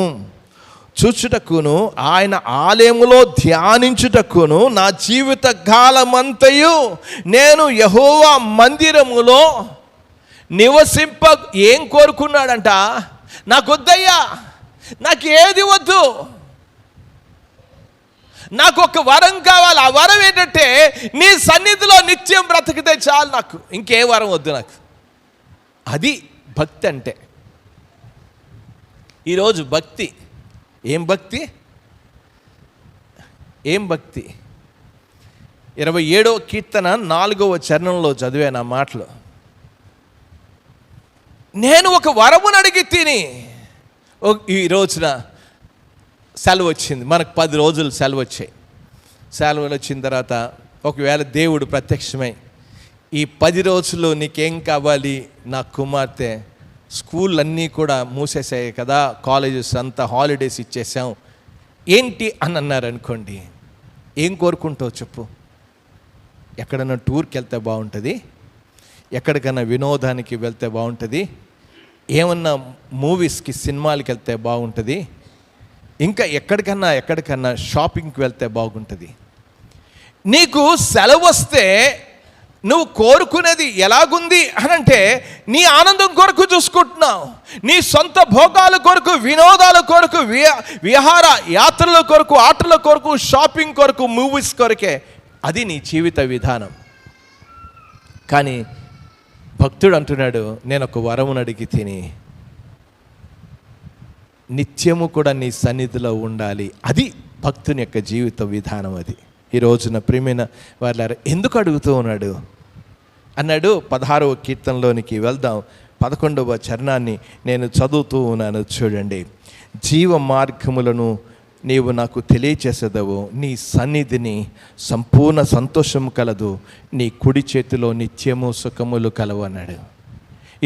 చూచుటకును ఆయన ఆలయములో ధ్యానించుటకును నా జీవిత కాలమంతయు నేను యెహోవా మందిరములో నివసింప. ఏం కోరుకున్నాడంట? నాకొద్దయ్యా, నాకు ఏది వద్దు, నాకు ఒక వరం కావాలి. ఆ వరం ఏంటంటే నీ సన్నిధిలో నిత్యం బ్రతికితే చాలు, నాకు ఇంకే వరం వద్దు నాకు. అది భక్తి అంటే. ఈరోజు భక్తి ఏం భక్తి? ఏం భక్తి? 27వ కీర్తన 4వ చరణంలో చదివాను ఆ మాటలు. నేను ఒక వరమును అడిగి తిని. ఈ రోజున సెలవు వచ్చింది, మనకు 10 రోజులు సెలవు వచ్చాయి. సెలవులు వచ్చిన తర్వాత ఒకవేళ దేవుడు ప్రత్యక్షమై, ఈ 10 రోజులు నీకేం కావాలి? నా కుమార్తె, స్కూల్ అన్నీ కూడా మూసేసాయి కదా, కాలేజెస్ అంతా హాలిడేస్ ఇచ్చేసాం, ఏంటి అని అన్నారు అనుకోండి, ఏం కోరుకుంటావు చెప్పు? ఎక్కడన్నా టూర్కి వెళ్తే బాగుంటుంది, ఎక్కడికన్నా వినోదానికి వెళ్తే బాగుంటుంది, ఏమన్నా మూవీస్కి సినిమాలకి వెళ్తే బాగుంటుంది, ఇంకా ఎక్కడికన్నా షాపింగ్కి వెళ్తే బాగుంటుంది. నీకు సెలవు వస్తే నువ్వు కోరుకునేది ఎలాగుంది అని అంటే, నీ ఆనందం కొరకు చూసుకుంటున్నావు, నీ సొంత భోగాల కొరకు, వినోదాల కొరకు, విహార యాత్రల కొరకు, ఆటల కొరకు, షాపింగ్ కొరకు, మూవీస్ కొరకే. అది నీ జీవిత విధానం. కానీ భక్తుడు అంటున్నాడు, నేను ఒక వరమును అడిగి తిని నిత్యము కూడా నీ సన్నిధిలో ఉండాలి. అది భక్తుని యొక్క జీవిత విధానం. అది ఈ రోజున ప్రియమైన వాళ్ళారా, ఎందుకు అడుగుతూ ఉన్నాడు అన్నాడు. 16వ కీర్తనలోనికి వెళ్దాం. 11వ చరణాన్ని నేను చదువుతూ ఉన్నాను, చూడండి. జీవ మార్గములను నీవు నాకు తెలియచేసేదవు, నీ సన్నిధిని సంపూర్ణ సంతోషము కలదు, నీ కుడి చేతిలో నిత్యము సుఖములు కలవు అన్నాడు.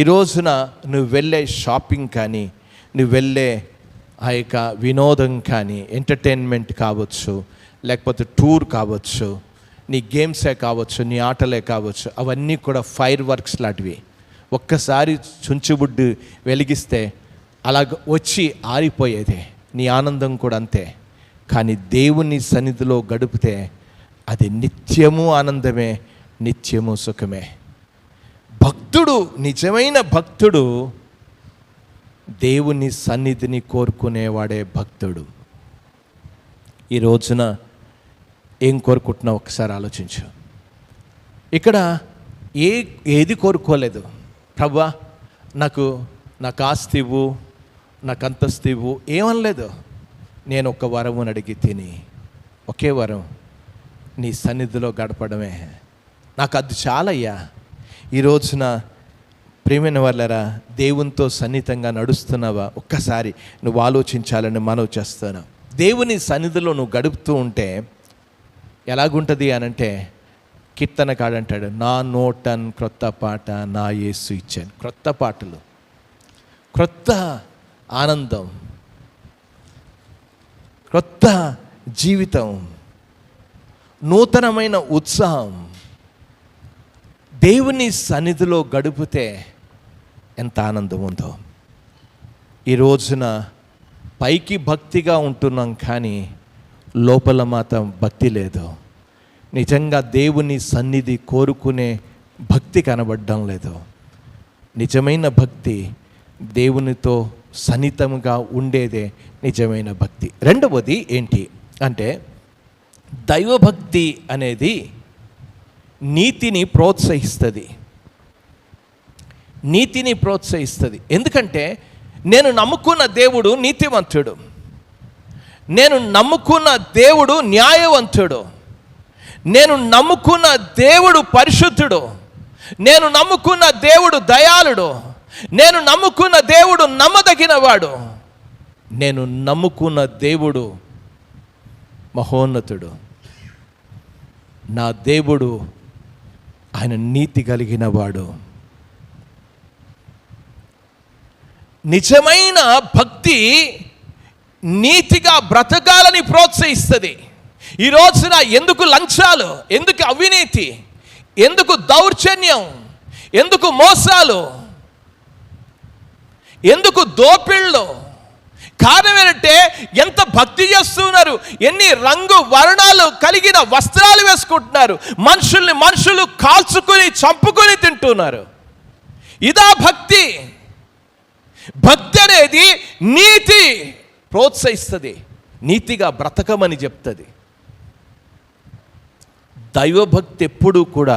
ఈ రోజున నువ్వు వెళ్ళే షాపింగ్ కానీ, నువ్వు వెళ్ళే ఆ యొక్క వినోదం కానీ, ఎంటర్టైన్మెంట్ కావచ్చు, లేకపోతే టూర్ కావచ్చు, నీ గేమ్సే కావచ్చు, నీ ఆటలే కావచ్చు, అవన్నీ కూడా ఫైర్ వర్క్స్ లాంటివి. ఒక్కసారి చుంచుబుడ్డు వెలిగిస్తే అలాగ వచ్చి ఆరిపోయేదే. నీ ఆనందం కూడా అంతే. కానీ దేవుని సన్నిధిలో గడిపితే అది నిత్యము ఆనందమే, నిత్యము సుఖమే. భక్తుడు, నిజమైన భక్తుడు దేవుని సన్నిధిని కోరుకునేవాడే భక్తుడు. ఈ రోజున ఏం కోరుకుంటున్నావు ఒకసారి ఆలోచించు. ఇక్కడ ఏది కోరుకోలేదు. ప్రభువా నాకు ఆస్తి ఇవ్వు, నాకు అంతస్తు ఇవ్వు ఏమనలేదు. నేను ఒక వరముని అడిగి తిని, ఒకే వరం, నీ సన్నిధిలో గడపడమే, నాకు అది చాలయ్యా. ఈ రోజున ప్రియమైన వాళ్ళరా, దేవునితో సన్నిహితంగా నడుస్తున్నావా? ఒక్కసారి నువ్వు ఆలోచించాలని మనవి చేస్తాను. దేవుని సన్నిధిలో నువ్వు గడుపుతూ ఉంటే ఎలాగుంటుంది అనంటే, కీర్తనకాడంటాడు, నా నోటన్ క్రొత్త పాట నా యేసు ఇచ్చాను. క్రొత్త పాటలు, క్రొత్త ఆనందం, క్రొత్త జీవితం, నూతనమైన ఉత్సాహం దేవుని సన్నిధిలో గడిపితే ఎంత ఆనందం ఉందో. ఈ రోజున పైకి భక్తిగా ఉంటున్నాం కానీ లోపల మాత్రం భక్తి లేదు. నిజంగా దేవుని సన్నిధి కోరుకునే భక్తి కనబడడం లేదు. నిజమైన భక్తి దేవునితో సన్నిహితంగా ఉండేదే నిజమైన భక్తి. రెండవది ఏంటి అంటే, దైవభక్తి అనేది నీతిని ప్రోత్సహిస్తుంది. నీతిని ప్రోత్సహిస్తుంది. ఎందుకంటే నేను నమ్ముకున్న దేవుడు నీతివంతుడు, నేను నమ్ముకున్న దేవుడు న్యాయవంతుడు, నేను నమ్ముకున్న దేవుడు పరిశుద్ధుడు, నేను నమ్ముకున్న దేవుడు దయాళుడు, నేను నమ్ముకున్న దేవుడు నమ్మదగినవాడు, నేను నమ్ముకున్న దేవుడు మహోన్నతుడు. నా దేవుడు ఆయన నీతి కలిగిన వాడు. నిజమైన భక్తి నీతిగా బ్రతకాలని ప్రోత్సహిస్తుంది. ఈ రోజున ఎందుకు లంచాలు, ఎందుకు అవినీతి, ఎందుకు దౌర్జన్యం, ఎందుకు మోసాలు, ఎందుకు దోపిళ్ళు? కారణం ఏంటంటే ఎంత భక్తి చేస్తున్నారు, ఎన్ని రంగు వర్ణాలు కలిగిన వస్త్రాలు వేసుకుంటున్నారు, మనుషులు కాల్చుకొని చంపుకొని తింటున్నారు. ఇదా భక్తి? భక్తి అనేది నీతి ప్రోత్సహిస్తుంది, నీతిగా బ్రతకమని చెప్తుంది. దైవభక్తి ఎప్పుడూ కూడా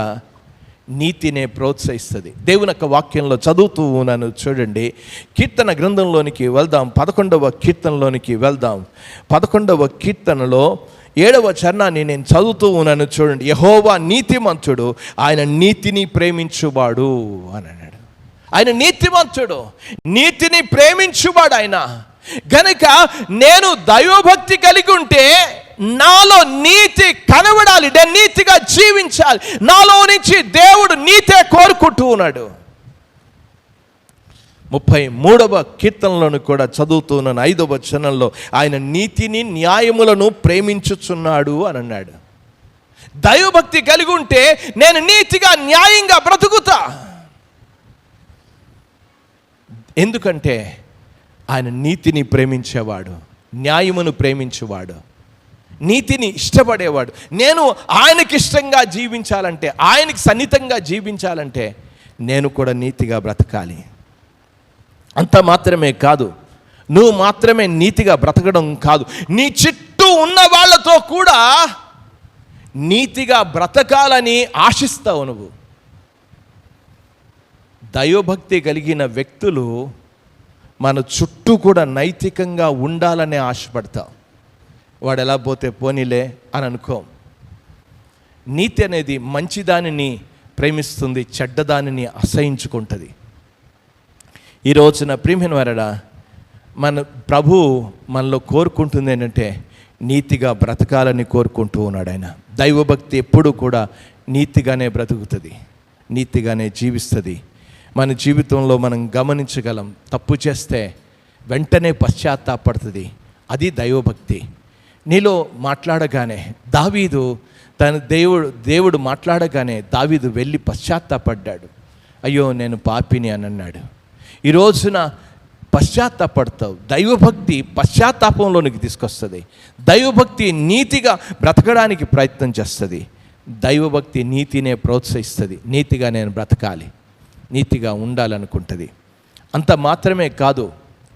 నీతినే ప్రోత్సహిస్తుంది. దేవుని యొక్క వాక్యంలో చదువుతూ ఉన్నాను, చూడండి. కీర్తన గ్రంథంలోనికి వెళ్దాం, 11వ కీర్తనలోనికి వెళ్దాం. 11వ కీర్తనలో 7వ చరణాన్ని నేను చదువుతూ ఉన్నాను, చూడండి. యెహోవా నీతిమంతుడు, ఆయన నీతిని ప్రేమించువాడు అని అన్నాడు. ఆయన నీతిమంతుడు, నీతిని ప్రేమించువాడు ఆయన. గనుక నేను దైవభక్తి కలిగి ఉంటే నాలో నీతి కనబడాలి, నేను నీతిగా జీవించాలి. నాలో నుంచి దేవుడు నీతే కోరుకుంటూ ఉన్నాడు. 33వ కీర్తనలను కూడా చదువుతున్నాను, 5వ వచనంలో ఆయన నీతిని న్యాయములను ప్రేమించుచున్నాడు అని అన్నాడు. దైవభక్తి కలిగి ఉంటే నేను నీతిగా న్యాయంగా బ్రతుకుతా. ఎందుకంటే ఆయన నీతిని ప్రేమించేవాడు, న్యాయమును ప్రేమించేవాడు, నీతిని ఇష్టపడేవాడు. నేను ఆయనకి ఇష్టంగా జీవించాలంటే, ఆయనకి సన్నిహితంగా జీవించాలంటే నేను కూడా నీతిగా బ్రతకాలి. అంత మాత్రమే కాదు, నువ్వు మాత్రమే నీతిగా బ్రతకడం కాదు, నీ చుట్టూ ఉన్న వాళ్ళతో కూడా నీతిగా బ్రతకాలని ఆశిస్తావు నువ్వు. దైవభక్తి కలిగిన వ్యక్తులు మన చుట్టూ కూడా నైతికంగా ఉండాలనే ఆశపడతావు. వాడు ఎలా పోతే పోనీలే అని అనుకో. నీతి అనేది మంచిదానిని ప్రేమిస్తుంది, చెడ్డదానిని అసహించుకుంటుంది. ఈ రోజున ప్రియమైన వారడా, మన ప్రభు మనలో కోరుకుంటుంది ఏంటంటే నీతిగా బ్రతకాలని కోరుకుంటూ ఉన్నాడు ఆయన. దైవభక్తి ఎప్పుడూ కూడా నీతిగానే బ్రతుకుతుంది, నీతిగానే జీవిస్తుంది. మన జీవితంలో మనం గమనించగలం, తప్పు చేస్తే వెంటనే పశ్చాత్తాపడుతుంది, అది దైవభక్తి. నీలో మాట్లాడగానే దావీదు దేవుడు మాట్లాడగానే దావీదు వెళ్ళి పశ్చాత్తాపడ్డాడు. అయ్యో నేను పాపిని అని అన్నాడు. ఈ రోజున పశ్చాత్తాపడతావు. దైవభక్తి పశ్చాత్తాపంలోనికి తీసుకొస్తుంది. దైవభక్తి నీతిగా బ్రతకడానికి ప్రయత్నం చేస్తుంది. దైవభక్తి నీతినే ప్రోత్సహిస్తుంది. నీతిగా నేను బ్రతకాలి, నీతిగా ఉండాలనుకుంటుంది. అంత మాత్రమే కాదు,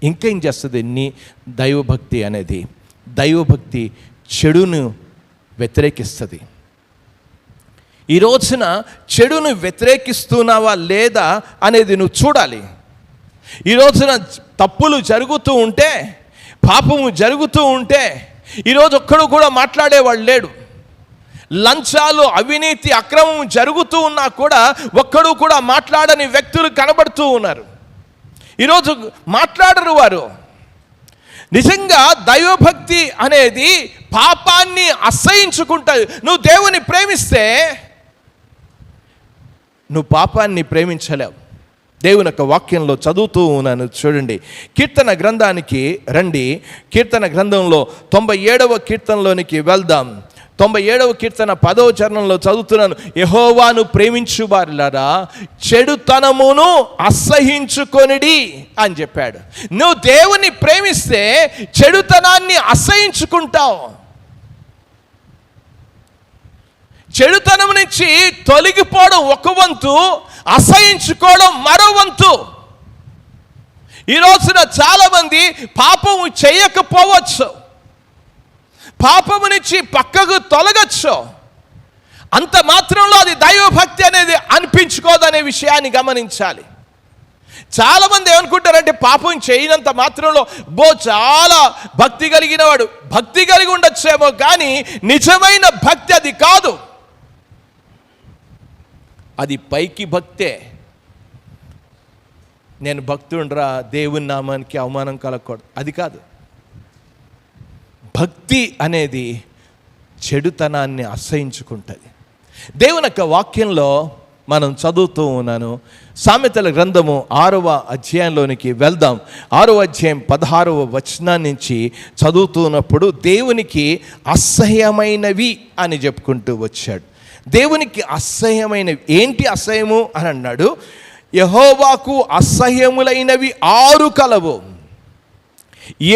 ఇంకేం చేస్తుంది దైవభక్తి అనేది? దైవభక్తి చెడును వ్యతిరేకిస్తుంది. ఈ రోజున చెడును వ్యతిరేకిస్తున్నావా లేదా అనేది నువ్వు చూడాలి. ఈ రోజున తప్పులు జరుగుతూ ఉంటే, పాపము జరుగుతూ ఉంటే ఈరోజు ఒక్కడు కూడా మాట్లాడేవాడు లేడు. లంచాలు, అవినీతి, అక్రమం జరుగుతూ ఉన్నా కూడా ఒక్కడు కూడా మాట్లాడని వ్యక్తులు కనబడుతూ ఉన్నారు. ఈరోజు మాట్లాడరు వారు. నిజంగా దైవభక్తి అనేది పాపాన్ని అసహించుకుంటుంది. నువ్వు దేవుని ప్రేమిస్తే నువ్వు పాపాన్ని ప్రేమించలేవు. దేవుని యొక్క వాక్యంలో చదువుతూ ఉన్నాను, చూడండి. కీర్తన గ్రంథానికి రండి. కీర్తన గ్రంథంలో 97వ కీర్తనలోనికి వెళ్దాం. 97వ కీర్తన 10వ చరణంలో చదువుతున్నాను. యెహోవాను ప్రేమించువారులారా చెడుతనమును అసహించుకొనిడి అని చెప్పాడు. నువ్వు దేవుని ప్రేమిస్తే చెడుతనాన్ని అసహించుకుంటావు. చెడుతనం నుంచి తొలగిపోవడం ఒక వంతు, అసహించుకోవడం మరో వంతు. ఈ రోజున చాలామంది పాపము చేయకపోవచ్చు, పాపము నుంచి పక్కకు తొలగచ్చు, అంత మాత్రంలో అది దైవభక్తి అనేది అనిపించుకోదనే విషయాన్ని గమనించాలి. చాలామంది ఏమనుకుంటారంటే పాపం చేయనంత మాత్రంలో చాలా భక్తి కలిగిన వాడు. భక్తి కలిగి ఉండొచ్చేమో కానీ నిజమైన భక్తి అది కాదు. అది పైకి భక్తే. నేను భక్తుడురా, దేవుని నామానికి అవమానం కలగకూడదు, అది కాదు. భక్తి అనేది చెడుతనాన్ని అసహించుకుంటుంది. దేవుని యొక్క వాక్యంలో మనం చదువుతూ ఉన్నాను. సామెతల గ్రంథము 6వ అధ్యాయంలోనికి వెళ్దాం. 6వ అధ్యాయం 16వ వచనం నుంచి చదువుతున్నప్పుడు దేవునికి అసహ్యమైనవి అని చెప్పుకుంటూ వచ్చాడు. దేవునికి అసహ్యమైనవి ఏంటి? అసహ్యము అని అన్నాడు. యెహోవాకు అసహ్యములైనవి 6 కలవు,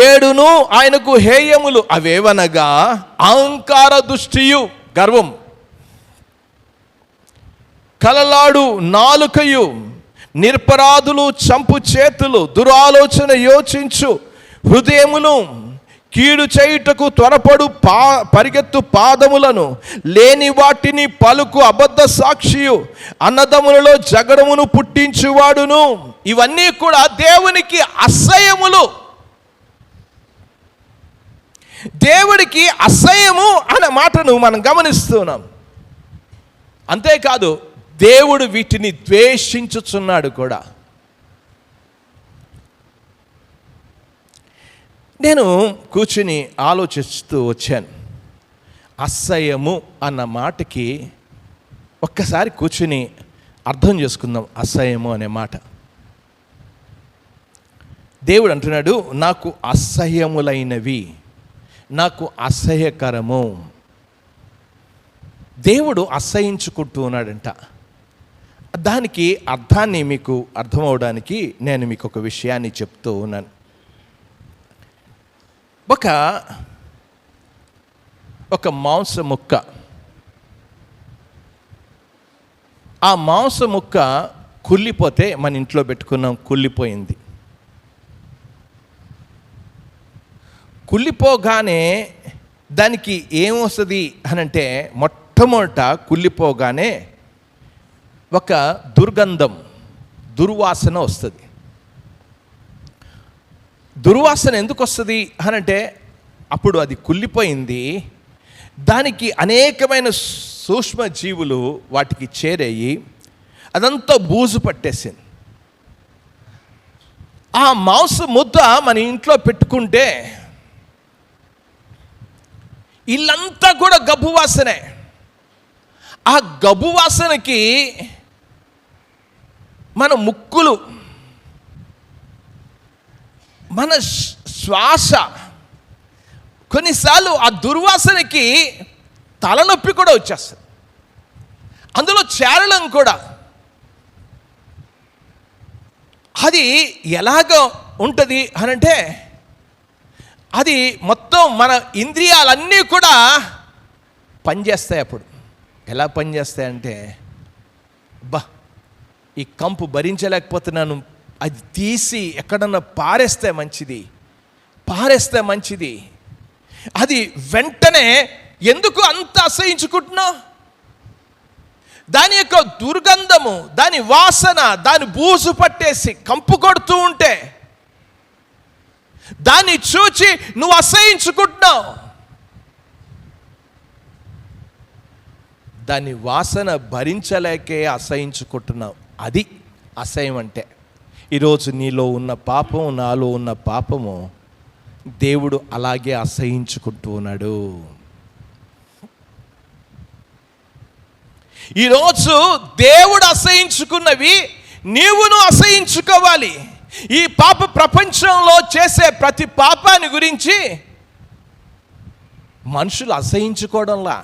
7 ఆయనకు హేయములు. అవేవనగా అహంకార దృష్టియు, గర్వం, కలలాడు నాలుకయు, నిరపరాధులు చంపు చేతులు, దురాలోచన యోచించు హృదయమును, కీడు చేయుటకు త్వరపడు పరిగెత్తు పాదములను, లేని వాటిని పలుకు అబద్ధ సాక్షియు, అన్నదమ్ములలో జగడమును పుట్టించువాడును. ఇవన్నీ కూడా దేవునికి అసహ్యములు. దేవుడికి అసహ్యము అనే మాటను మనం గమనిస్తున్నాం. అంతేకాదు, దేవుడు వీటిని ద్వేషించుచున్నాడు కూడా. నేను కూర్చుని ఆలోచిస్తూ వచ్చాను. అసహ్యము అన్న మాటకి ఒక్కసారి కూర్చుని అర్థం చేసుకుందాం. అసహ్యము అనే మాట, దేవుడు అంటున్నాడు, నాకు అసహ్యములైనవి, నాకు అసహ్యకరము. దేవుడు అసహ్యించుకుంటూ ఉన్నాడంట. దానికి అర్థాన్ని మీకు అర్థమవడానికి నేను మీకు ఒక విషయాన్ని చెప్తూ ఉన్నాను. ఒక మాంస ముక్క, ఆ మాంస ముక్క కుళ్ళిపోతే మన ఇంట్లో పెట్టుకున్నాం, కుళ్ళిపోయింది. కుళ్ళిపోగానే దానికి ఏమొస్తుంది అనంటే, మొట్టమొదట కుళ్ళిపోగానే ఒక దుర్గంధం, దుర్వాసన వస్తుంది. దుర్వాసన ఎందుకు వస్తుంది అనంటే, అప్పుడు అది కుళ్ళిపోయింది, దానికి అనేకమైన సూక్ష్మజీవులు వాటికి చేరేయి అదంతా బూజు పట్టేసింది. ఆ మాంస ముద్ద మన ఇంట్లో పెట్టుకుంటే ఇల్లంతా కూడా గబ్బు వాసనే. ఆ గబ్బు వాసనకి మన ముక్కులు, మన శ్వాస, కొన్నిసార్లు ఆ దుర్వాసనకి తలనొప్పి కూడా వచ్చేస్తుంది. అందులో చేరడం కూడా. అది ఎలాగ ఉంటుంది అనంటే అది మొత్తం మన ఇంద్రియాలన్నీ కూడా పనిచేస్తాయి. అప్పుడు ఎలా పనిచేస్తాయంటే, బా ఈ కంపు భరించలేకపోతున్నాను, అది తీసి ఎక్కడన్నా పారేస్తే మంచిది. అది వెంటనే ఎందుకు అంత అసహించుకుంటున్నావు? దాని యొక్క దుర్గంధము, దాని వాసన, దాని బూజు పట్టేసి కంపు కొడుతూ ఉంటే దాన్ని చూచి నువ్వు అసహించుకుంటున్నావు. దాని వాసన భరించలేకే అసహించుకుంటున్నావు. అది అసహ్యం అంటే. ఈరోజు నీలో ఉన్న పాపం, నాలో ఉన్న పాపము దేవుడు అలాగే అసహించుకుంటూ ఉన్నాడు. ఈరోజు దేవుడు అసహించుకున్నవి నీవును అసహించుకోవాలి. ఈ పాప ప్రపంచంలో చేసే ప్రతి పాపాన్ని గురించి మనుషులు అసహించుకోవడంలా.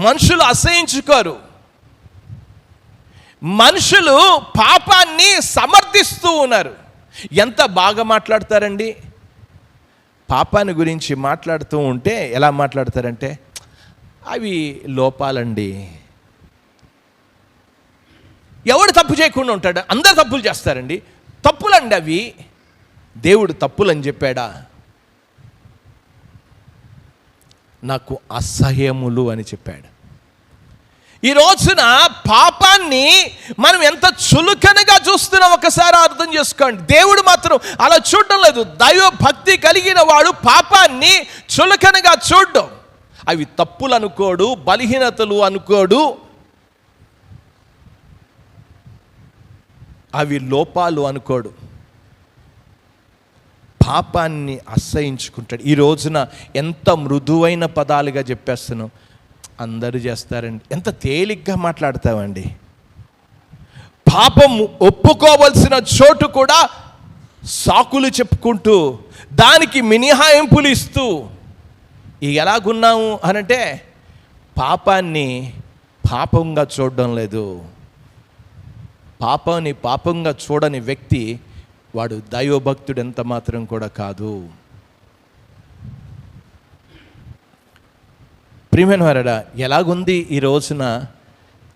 మనుషులు అసహించుకోరు. మనుషులు పాపాన్ని సమర్థిస్తూ ఉన్నారు. ఎంత బాగా మాట్లాడతారండి. పాపాన్ని గురించి మాట్లాడుతూ ఉంటే ఎలా మాట్లాడతారంటే, అవి లోపాలండి. ఎవడు తప్పు చేయకుండా ఉంటాడు? అందరు తప్పులు చేస్తారండి. తప్పులండి అవి. దేవుడు తప్పులని చెప్పాడా? నాకు అసహ్యములు అని చెప్పాడు. ఈ రోజున పాపాన్ని మనం ఎంత చులకనగా చూస్తున్నాం ఒకసారి అర్థం చేసుకోండి. దేవుడు మాత్రం అలా చూడడం లేదు. దైవ భక్తి కలిగిన వాడు పాపాన్ని చులకనగా చూడడం. అవి తప్పులు అనుకోడు, బలహీనతలు అనుకోడు, అవి లోపాలు అనుకోడు. పాపాన్ని అసహించుకుంటాడు. ఈ రోజున ఎంత మృదువైన పదాలుగా చెప్పేస్తున్నాం. అందరూ చేస్తారండి. ఎంత తేలిగ్గా మాట్లాడతామండి. పాపం ఒప్పుకోవలసిన చోటు కూడా సాకులు చెప్పుకుంటూ, దానికి మినహాయింపులు ఇస్తూ ఎలాగున్నాము అనంటే పాపాన్ని పాపంగా చూడడం లేదు. పాపాన్ని పాపంగా చూడని వ్యక్తి వాడు దైవభక్తుడు ఎంత మాత్రం కూడా కాదు. ప్రియమైన వారడా, ఎలాగుంది ఈ రోజున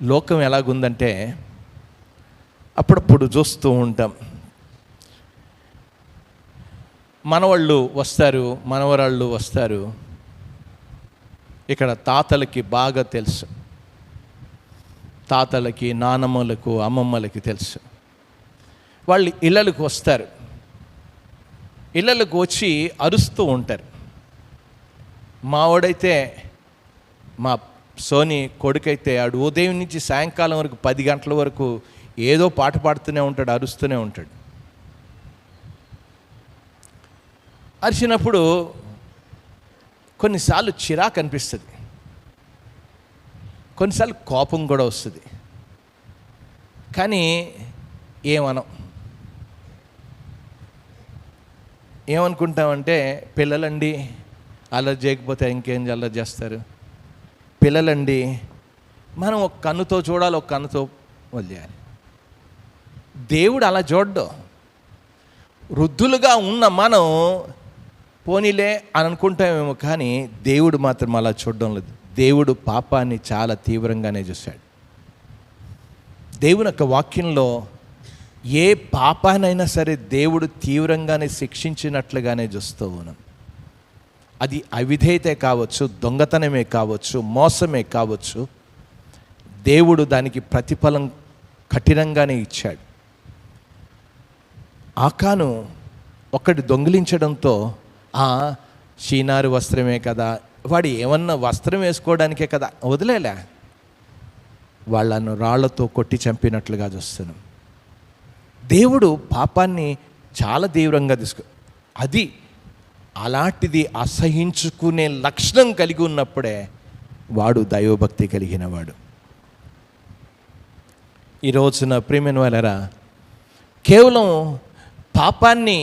లోకం ఎలాగుందంటే, అప్పుడప్పుడు చూస్తూ ఉంటాం. మనవాళ్ళు వస్తారు, మనవరాళ్ళు వస్తారు. ఇక్కడ తాతలకి బాగా తెలుసు, తాతలకి, నానమ్మలకు, అమ్మమ్మలకి తెలుసు. వాళ్ళు ఇళ్ళకు వస్తారు. ఇళ్ళకు వచ్చి అరుస్తూ ఉంటారు. మావాడైతే, మా సోని కొడుకైతే, ఆడు ఉదయం నుంచి సాయంకాలం వరకు 10 గంటల వరకు ఏదో పాట పాడుతూనే ఉంటాడు, అరుస్తూనే ఉంటాడు. అరిచినప్పుడు కొన్నిసార్లు చిరాకు అనిపిస్తుంది, కొన్నిసార్లు కోపం కూడా వస్తుంది. కానీ ఏమనుకుంటామంటే, పిల్లలండి అలా చేయకపోతే ఇంకేం అలా చేస్తారు, పిల్లలండి మనం ఒక కన్నుతో చూడాలి, ఒక కన్నుతో వదిలేయాలి. దేవుడు అలా చూడ్డు. వృద్ధులుగా ఉన్న మనం పోనీలే అని అనుకుంటామేమో, కానీ దేవుడు మాత్రం అలా చూడడం లేదు. దేవుడు పాపాన్ని చాలా తీవ్రంగానే చూశాడు. దేవుని యొక్క వాక్యంలో ఏ పాపానైనా సరే దేవుడు తీవ్రంగానే శిక్షించినట్లుగానే చూస్తూ ఉన్నాం. అది అవిధేయతే కావచ్చు, దొంగతనమే కావచ్చు, మోసమే కావచ్చు, దేవుడు దానికి ప్రతిఫలం కఠినంగానే ఇచ్చాడు. ఆకాను ఒకటి దొంగిలించడంతో షీనారు వస్త్రమే కదా, వాడు ఏమన్నా వస్త్రం వేసుకోవడానికే కదా, వదిలేలే. వాళ్ళను రాళ్లతో కొట్టి చంపినట్లుగా చూస్తున్నాం. దేవుడు పాపాన్ని చాలా తీవ్రంగా అది అలాంటిది అసహించుకునే లక్షణం కలిగి ఉన్నప్పుడే వాడు దైవభక్తి కలిగిన వాడు. ఈ రోజున ప్రియమైన వాళ్ళరా, కేవలం పాపాన్ని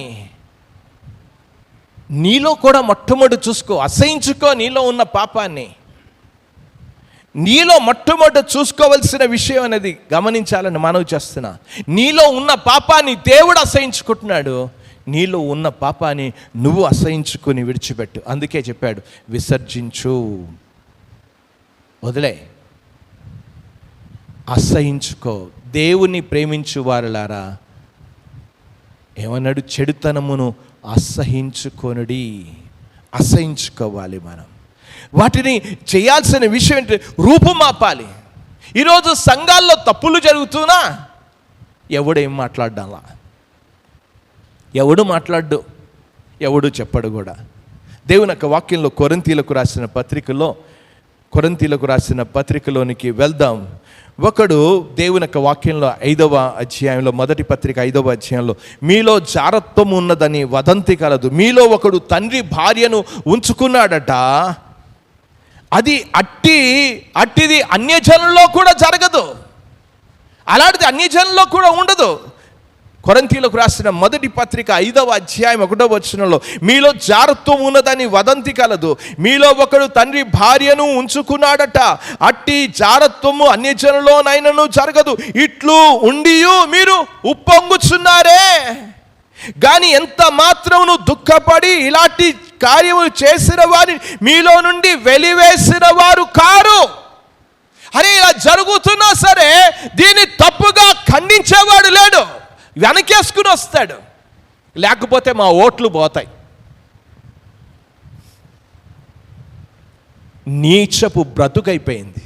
నీలో కూడా మొట్టమొదటి చూసుకో, అసహించుకో. నీలో ఉన్న పాపాన్ని నీలో మొట్టమొదటి చూసుకోవలసిన విషయం అనేది గమనించాలని మనవి చేస్తున్నా. నీలో ఉన్న పాపాన్ని దేవుడు అసహించుకుంటున్నాడు, నీలో ఉన్న పాపాన్ని నువ్వు అసహించుకుని విడిచిపెట్టు. అందుకే చెప్పాడు, విసర్జించు, వదిలే, అసహించుకో. దేవుని ప్రేమించు వారులారా ఏమన్నాడు? చెడుతనమును అసహించుకొనుడి. అసహించుకోవాలి మనం. వాటిని చేయాల్సిన విషయం ఏంటి? రూపుమాపాలి. ఈరోజు సంఘాల్లో తప్పులు జరుగుతున్నా ఎవడేం మాట్లాడ్డాలా? ఎవడు మాట్లాడ్డు, ఎవడు చెప్పడు కూడా. దేవుని యొక్క వాక్యంలో కొరింథీలకు రాసిన పత్రికలోనికి వెళ్దాం. ఒకడు దేవుని యొక్క వాక్యంలో 5వ అధ్యాయంలో, మొదటి పత్రిక 5వ అధ్యాయంలో, మీలో జారత్వం ఉన్నదని వదంతి కలదు. మీలో ఒకడు తండ్రి భార్యను ఉంచుకున్నాడట. అది అట్టిది అన్యజనుల్లో కూడా జరగదు. అలాంటిది అన్యజనుల్లో కూడా ఉండదు. కొరింథీలకు రాసిన మొదటి పత్రిక 5వ అధ్యాయం 1వ వచనంలో, మీలో జారత్వం ఉన్నదని వదంతి కలదు. మీలో ఒకడు తండ్రి భార్యను ఉంచుకున్నాడట. అట్టి జారత్వము అన్యజనులోనైనను జరగదు. ఇట్లు ఉండియు మీరు ఉప్పొంగుచున్నారే గాని ఎంత మాత్రమును దుఃఖపడి ఇలాంటి కార్యములు చేసిన వారిని మీలో నుండి వెలివేసిన వారు కారు. అరే, ఇలా జరుగుతున్నా సరే దీన్ని తప్పుగా ఖండించేవాడు లేడు, వెనకేసుకుని వస్తాడు. లేకపోతే మా ఓట్లు పోతాయి. నీచపు బ్రతుకైపోయింది.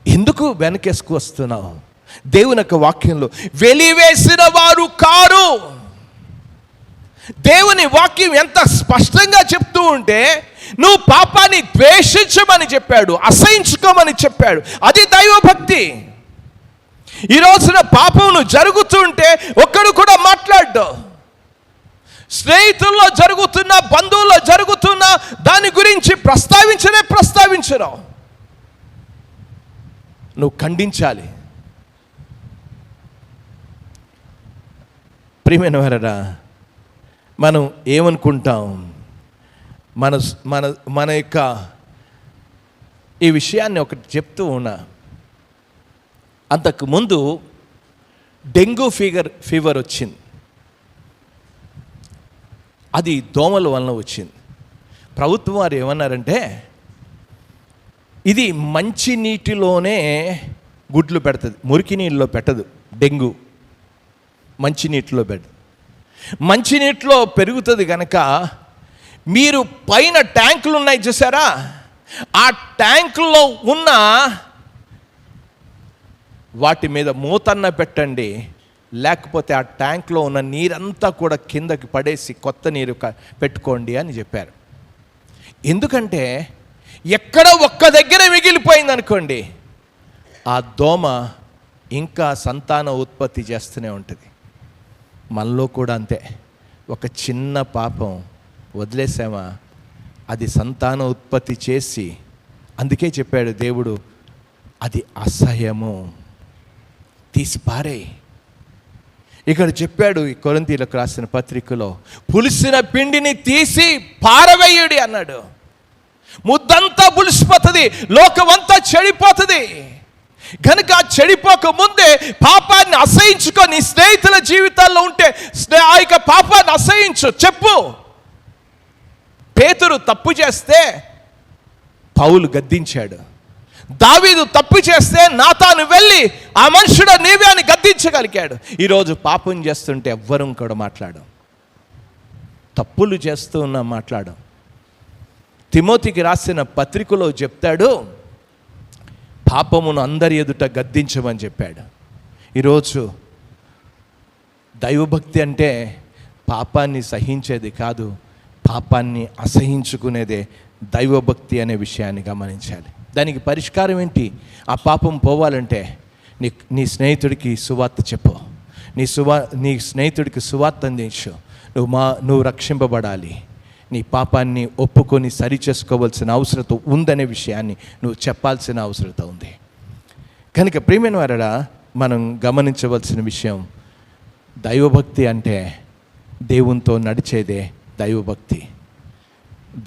ఎందుకు వెనకేసుకు వస్తున్నావు? దేవుని యొక్క వాక్యంలో వెలివేసిన వారు కారు. దేవుని వాక్యం ఎంత స్పష్టంగా చెప్తూ ఉంటే, నువ్వు పాపాన్ని ద్వేషించమని చెప్పాడు, అసహించుకోమని చెప్పాడు. అది దైవభక్తి. ఈ రోజున పాపమును జరుగుతుంటే ఒక్కడు కూడా మాట్లాడ్డు. స్నేహితుల్లో జరుగుతున్న, బంధువుల్లో జరుగుతున్న దాని గురించి ప్రస్తావించరు. నువ్వు ఖండించాలి. ప్రియమైన వారరా, మనం ఏమనుకుంటాం? మన యొక్క ఈ విషయాన్ని ఒకటి చెప్తూ ఉన్నా. అంతకుముందు డెంగ్యూ ఫీవర్ వచ్చింది. అది దోమల వలన వచ్చింది. ప్రభుత్వం వారు ఏమన్నారంటే, ఇది మంచి నీటిలోనే గుడ్లు పెడుతుంది, మురికి నీళ్ళలో పెట్టదు. డెంగ్యూ మంచినీటిలో పెట్టదు. మంచినీటిలో పెరుగుతుంది కనుక మీరు పైన ట్యాంకులు ఉన్నాయి చూసారా, ఆ ట్యాంకుల్లో ఉన్న వాటి మీద మూతన్న పెట్టండి, లేకపోతే ఆ ట్యాంక్లో ఉన్న నీరంతా కూడా కిందకి పడేసి కొత్త నీరు పెట్టుకోండి అని చెప్పారు. ఎందుకంటే ఎక్కడ ఒక్క దగ్గర మిగిలిపోయింది అనుకోండి, ఆ దోమ ఇంకా సంతాన ఉత్పత్తి చేస్తూనే ఉంటుంది. మనలో కూడా అంతే. ఒక చిన్న పాపం వదిలేసామా, అది సంతాన ఉత్పత్తి చేసి, అందుకే చెప్పాడు దేవుడు, అది అసహ్యము, తీసి పారేయ్. ఇక్కడ చెప్పాడు ఈ కొరింథీలకు రాసిన పత్రికలో, పులిసిన పిండిని తీసి పారవేయుడి అన్నాడు. ముద్దంతా పులిసిపోతుంది, లోకమంతా చెడిపోతుంది. కనుక చెడిపోక ముందే పాపాన్ని అసహించుకొని స్నేహితుల జీవితాల్లో ఉంటే ఆ యొక్క పాపాన్ని అసహించు, చెప్పు. పేతురు తప్పు చేస్తే పౌలు గద్దించాడు. దావీదు తప్పు చేస్తే నాతాను వెళ్ళి ఆ మనుషుడు నీవే అని గద్దించగలిగాడు. ఈరోజు పాపం చేస్తుంటే ఎవ్వరం కూడా మాట్లాడం, తప్పులు చేస్తూ ఉన్నా మాట్లాడం. తిమోతికి రాసిన పత్రికలో చెప్తాడు, పాపమును అందరి ఎదుట గద్దించమని చెప్పాడు. ఈరోజు దైవభక్తి అంటే పాపాన్ని సహించేది కాదు, పాపాన్ని అసహించుకునేదే దైవభక్తి అనే విషయాన్ని గమనించాలి. దానికి పరిష్కారం ఏంటి? ఆ పాపం పోవాలంటే నీ స్నేహితుడికి సువార్త చెప్పు, నీ స్నేహితుడికి సువార్త అందించు. నువ్వు రక్షింపబడాలి, నీ పాపాన్ని ఒప్పుకొని సరి చేసుకోవాల్సిన అవసరత ఉందనే విషయాన్ని నువ్వు చెప్పాల్సిన అవసరత ఉంది. కనుక ప్రియమైన వారడా, మనం గమనించవలసిన విషయం, దైవభక్తి అంటే దేవునితో నడిచేదే దైవభక్తి.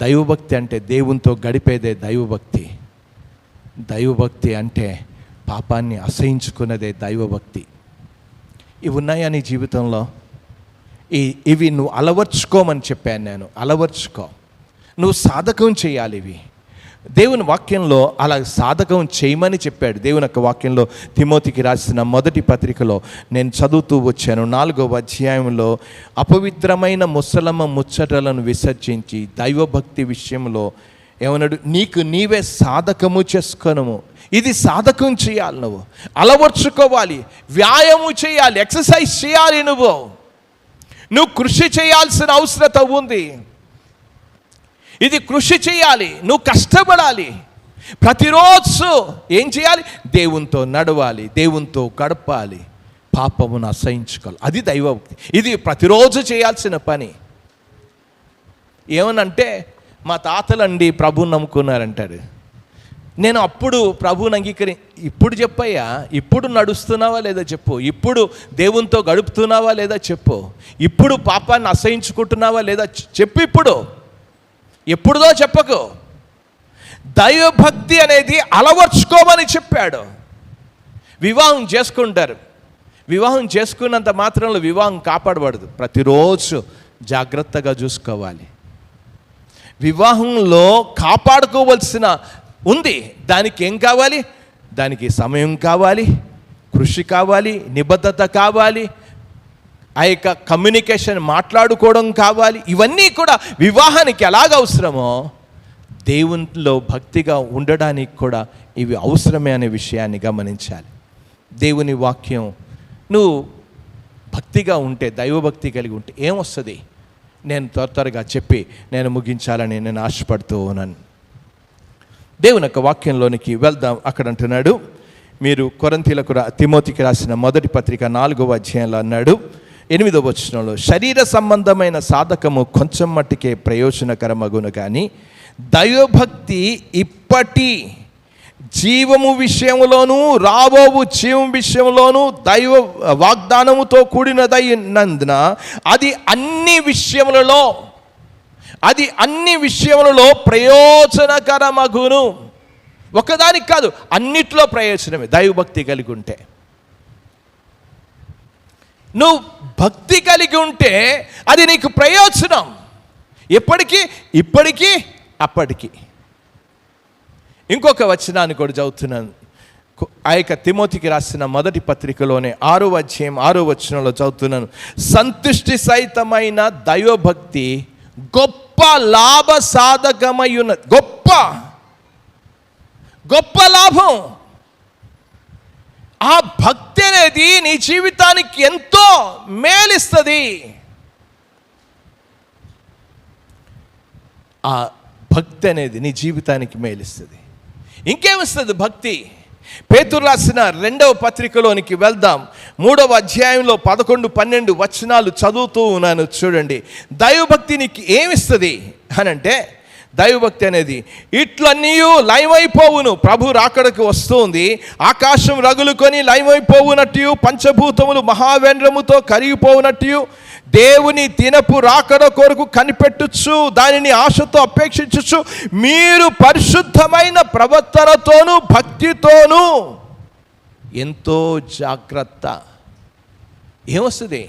దైవభక్తి అంటే దేవునితో గడిపేదే దైవభక్తి. దైవభక్తి అంటే పాపాన్ని అసహించుకున్నదే దైవభక్తి. ఇవి ఉన్నాయా నీ జీవితంలో? ఇవి నువ్వు అలవర్చుకోమని చెప్పాను నేను. అలవర్చుకో, నువ్వు సాధకం చేయాలి. ఇవి దేవుని వాక్యంలో అలా సాధకం చేయమని చెప్పాడు. దేవుని యొక్క వాక్యంలో తిమోతికి రాసిన మొదటి పత్రికలో నేను చదువుతూ వచ్చాను. 4వ అధ్యాయంలో అపవిత్రమైన ముసలమ్మ ముచ్చటలను విసర్జించి దైవభక్తి విషయంలో ఏమన్నాడు? నీకు నీవే సాధకము చేసుకొనుము. ఇది సాధకం చేయాలి, నువ్వు అలవర్చుకోవాలి, వ్యాయామం చేయాలి, ఎక్సర్సైజ్ చేయాలి. నువ్వు కృషి చేయాల్సిన అవసరత ఉంది. ఇది కృషి చేయాలి, నువ్వు కష్టపడాలి. ప్రతిరోజు ఏం చేయాలి? దేవునితో నడవాలి, దేవునితో గడపాలి, పాపమును అసహించుకోవాలి. అది దైవభక్తి. ఇది ప్రతిరోజు చేయాల్సిన పని. ఏమనంటే, మా తాతలండి ప్రభువుని నమ్ముకున్నారంటారు. నేను అప్పుడు ప్రభువుని ఇప్పుడు చెప్పయ్యా, ఇప్పుడు నడుస్తున్నావా లేదా చెప్పు, ఇప్పుడు దేవునితో గడుపుతున్నావా లేదా చెప్పు, ఇప్పుడు పాపాన్ని అసహించుకుంటున్నావా లేదా చెప్పు. ఇప్పుడు ఎప్పుడుదో చెప్పకు. దైవభక్తి అనేది అలవర్చుకోమని చెప్పాడు. వివాహం చేసుకుంటారు, వివాహం చేసుకున్నంత మాత్రంలో వివాహం కాపాడబడదు. ప్రతిరోజు జాగ్రత్తగా చూసుకోవాలి. వివాహంలో కాపాడుకోవలసిన ఉంది. దానికి ఏం కావాలి? దానికి సమయం కావాలి, కృషి కావాలి, నిబద్ధత కావాలి, ఆ యొక్క కమ్యూనికేషన్ మాట్లాడుకోవడం కావాలి. ఇవన్నీ కూడా వివాహానికి ఎలాగ అవసరమో దేవునిలో భక్తిగా ఉండడానికి కూడా ఇవి అవసరమే అనే విషయాన్ని గమనించాలి. దేవుని వాక్యం నువ్వు భక్తిగా ఉంటే, దైవభక్తి కలిగి ఉంటే ఏమొస్తుంది? నేను త్వరగా చెప్పి నేను ముగించాలని నేను ఆశపడుతూ ఉన్నాను. దేవుని యొక్క వాక్యంలోనికి వెళ్దాం. అక్కడ అంటున్నాడు, మీరు తిమోతికి రాసిన మొదటి పత్రిక 4వ అధ్యాయంలో అన్నాడు 8వ వచనంలో, శరీర సంబంధమైన సాధకము కొంచెం మట్టికే ప్రయోజనకరమగును, కానీ దైవభక్తి ఇప్పటి జీవము విషయంలోనూ రాబోవు జీవం విషయంలోనూ దైవ వాగ్దానముతో కూడినదైనందున అది అన్ని విషయములలో ప్రయోజనకరమగును. ఒకదానికి కాదు, అన్నిట్లో ప్రయోజనమే దైవభక్తి కలిగి ఉంటే. నువ్వు భక్తి కలిగి ఉంటే అది నీకు ప్రయోజనం. ఎప్పటికీ, ఇప్పటికీ, అప్పటికి. ఇంకొక వచనాన్ని కూడా చదువుతున్నాను. ఆ యొక్క తిమోతికి రాసిన మొదటి పత్రికలోనే 6వ అధ్యాయం 6వ వచనంలో చదువుతున్నాను. సంతుష్టి సహితమైన దైవభక్తి గొప్ప లాభ సాధకమై ఉన్నది. గొప్ప లాభం. ఆ భక్తి అనేది నీ జీవితానికి ఎంతో మేలిస్తుంది. ఆ భక్తి అనేది నీ జీవితానికి మేలిస్తుంది. ఇంకేమిస్తుంది భక్తి? పేతురు రాసిన 2వ పత్రికలోనికి వెళ్దాం. 3వ అధ్యాయంలో 11-12 వచనాలు చదువుతూ ఉన్నాను, చూడండి. దైవభక్తి నీకు ఏమిస్తుంది అని అంటే, దైవభక్తి అనేది ఇట్లన్నీ లయమైపోవును. ప్రభు రాకడకు వస్తుంది. ఆకాశం రగులుకొని లయమైపోవునట్టు, పంచభూతములు మహావేంద్రముతో కరిగిపోవునట్టు, దేవుని దినపు రాకడ కొరకు కనిపెట్టుచు దానిని ఆశతో అపేక్షించుచు మీరు పరిశుద్ధమైన ప్రవర్తనతోనూ భక్తితోనూ ఎంతో జాగ్రత్త. ఏమొస్తుంది?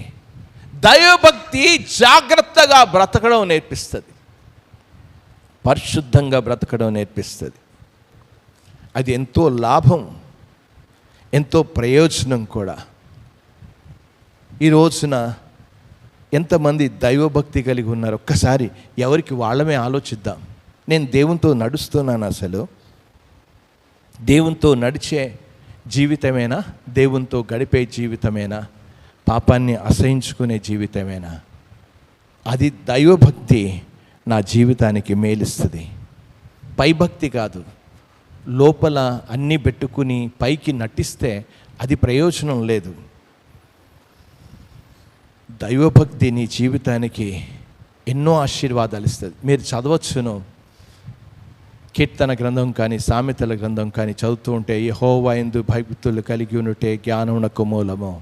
దైవభక్తి జాగ్రత్తగా బ్రతకడం నేర్పిస్తుంది, పరిశుద్ధంగా బ్రతకడం నేర్పిస్తుంది. అది ఎంతో లాభం, ఎంతో ప్రయోజనం కూడా. ఈ రోజున ఎంతమంది దైవభక్తి కలిగి ఉన్నారు? ఒక్కసారి ఎవరికి వాళ్ళమే ఆలోచిద్దాం. నేను దేవునితో నడుస్తున్నాను, అసలు దేవునితో నడిచే జీవితమేనా? దేవునితో గడిపే జీవితమేనా? పాపాన్ని అసహించుకునే జీవితమేనా? అది దైవభక్తి నా జీవితానికి మేలిస్తుంది. పైభక్తి కాదు. లోపల అన్నీ పెట్టుకుని పైకి నటిస్తే అది ప్రయోజనం లేదు. దైవభక్తి నీ జీవితానికి ఎన్నో ఆశీర్వాదాలు ఇస్తుంది. మీరు చదవచ్చును, కీర్తన గ్రంథం కానీ సామెతల గ్రంథం కానీ చదువుతూ ఉంటే, యెహోవా యందు భయభక్తులు కలిగి ఉండుటే జ్ఞానమునకు మూలము,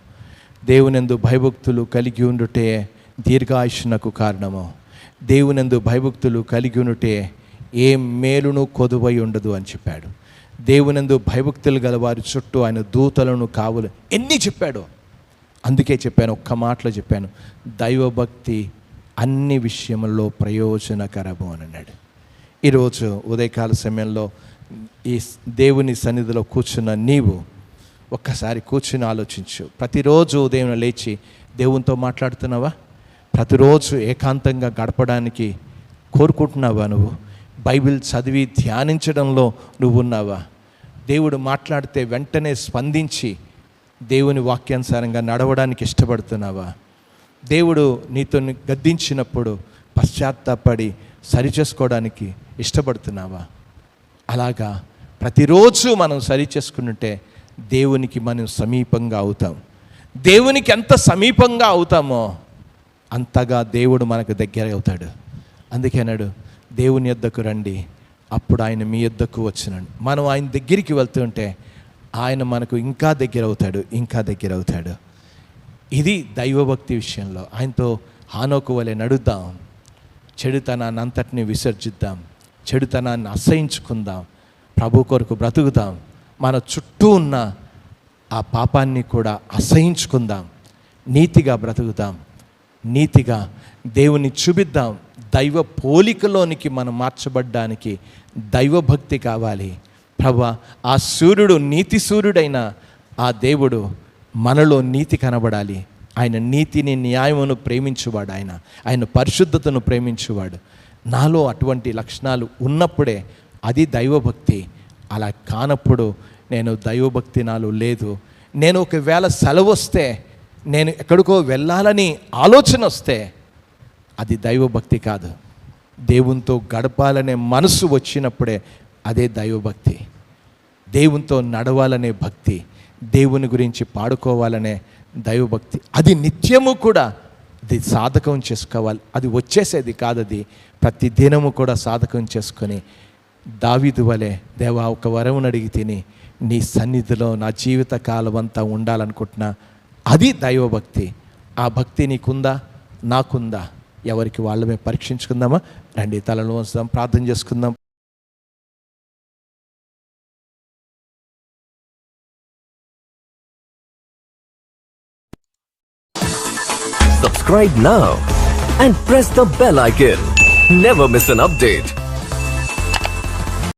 దేవునందు భయభక్తులు కలిగి ఉండుటే దీర్ఘాయుష్నకు కారణము, దేవునందు భయభక్తులు కలిగి ఉండుటే ఏ మేలును కొదువై ఉండదు అని చెప్పాడు. దేవునందు భయభక్తులు గల వారి చుట్టూ ఆయన దూతలను కావులు ఎన్ని చెప్పాడో. అందుకే చెప్పాను, ఒక్క మాటలో చెప్పాను, దైవభక్తి అన్ని విషయంలో ప్రయోజనకరము అని అన్నాడు. ఈరోజు ఉదయకాల సమయంలో ఈ దేవుని సన్నిధిలో కూర్చున్న నీవు ఒక్కసారి కూర్చుని ఆలోచించు. ప్రతిరోజు ఉదయం లేచి దేవునితో మాట్లాడుతున్నావా? ప్రతిరోజు ఏకాంతంగా గడపడానికి కోరుకుంటున్నావా? నువ్వు బైబిల్ చదివి ధ్యానించడంలో నువ్వు ఉన్నావా? దేవుడు మాట్లాడితే వెంటనే స్పందించి దేవుని వాక్యానుసారంగా నడవడానికి ఇష్టపడుతున్నావా? దేవుడు నీతో గద్దించినప్పుడు పశ్చాత్తాపడి సరిచేసుకోవడానికి ఇష్టపడుతున్నావా? అలాగా ప్రతిరోజు మనం సరిచేసుకుంటుంటే దేవునికి మనం సమీపంగా అవుతాం. దేవునికి ఎంత సమీపంగా అవుతామో అంతగా దేవుడు మనకు దగ్గర అవుతాడు. అందుకే అన్నాడు, దేవుని యొద్దకు రండి, అప్పుడు ఆయన మీ యొద్దకు వచ్చినాడు. మనం ఆయన దగ్గరికి వెళ్తుంటే ఆయన మనకు ఇంకా దగ్గర అవుతాడు, ఇంకా దగ్గర అవుతాడు. ఇది దైవభక్తి విషయంలో ఆయనతో హానోకు వలె నడుద్దాం. చెడుతనాన్ని అంతటిని విసర్జిద్దాం, చెడుతనాన్ని అసహించుకుందాం, ప్రభు కొరకు బ్రతుకుదాం. మన చుట్టూ ఉన్న ఆ పాపాన్ని కూడా అసహించుకుందాం, నీతిగా బ్రతుకుదాం, నీతిగా దేవుని చూపిద్దాం. దైవ పోలికలోనికి మనం మార్చబడ్డానికి దైవభక్తి కావాలి. ప్రభువా, ఆ సూర్యుడు నీతి సూర్యుడైన ఆ దేవుడు మనలో నీతి కనబడాలి. ఆయన నీతిని న్యాయమును ప్రేమించువాడు, ఆయన పరిశుద్ధతను ప్రేమించువాడు. నాలో అటువంటి లక్షణాలు ఉన్నప్పుడే అది దైవభక్తి. అలా కానప్పుడు నేను దైవభక్తి నాలో లేదు. నేను ఒకవేళ సెలవు వస్తే, నేను ఎక్కడికో వెళ్ళాలని ఆలోచన వస్తే అది దైవభక్తి కాదు. దేవునితో గడపాలనే మనసు వచ్చినప్పుడే అదే దైవభక్తి. దేవునితో నడవాలనే భక్తి, దేవుని గురించి పాడుకోవాలనే దైవభక్తి. అది నిత్యము కూడా అది సాధకం చేసుకోవాలి. అది వచ్చేసేది కాదు, అది ప్రతి దినము కూడా సాధకం చేసుకొని దావీదు వలె, దేవా ఒక వరమును అడిగి తిని నీ సన్నిధిలో నా జీవిత కాలం అంతా ఉండాలనుకుంటున్నా. అది దైవభక్తి. ఆ భక్తి నీకుందా, నాకుందా? ఎవరికి వాళ్ళమే పరీక్షించుకుందామా? రండి, తలలో వంచుదాం, ప్రార్థన చేసుకుందాం. Subscribe now and press the bell icon. Never miss an update.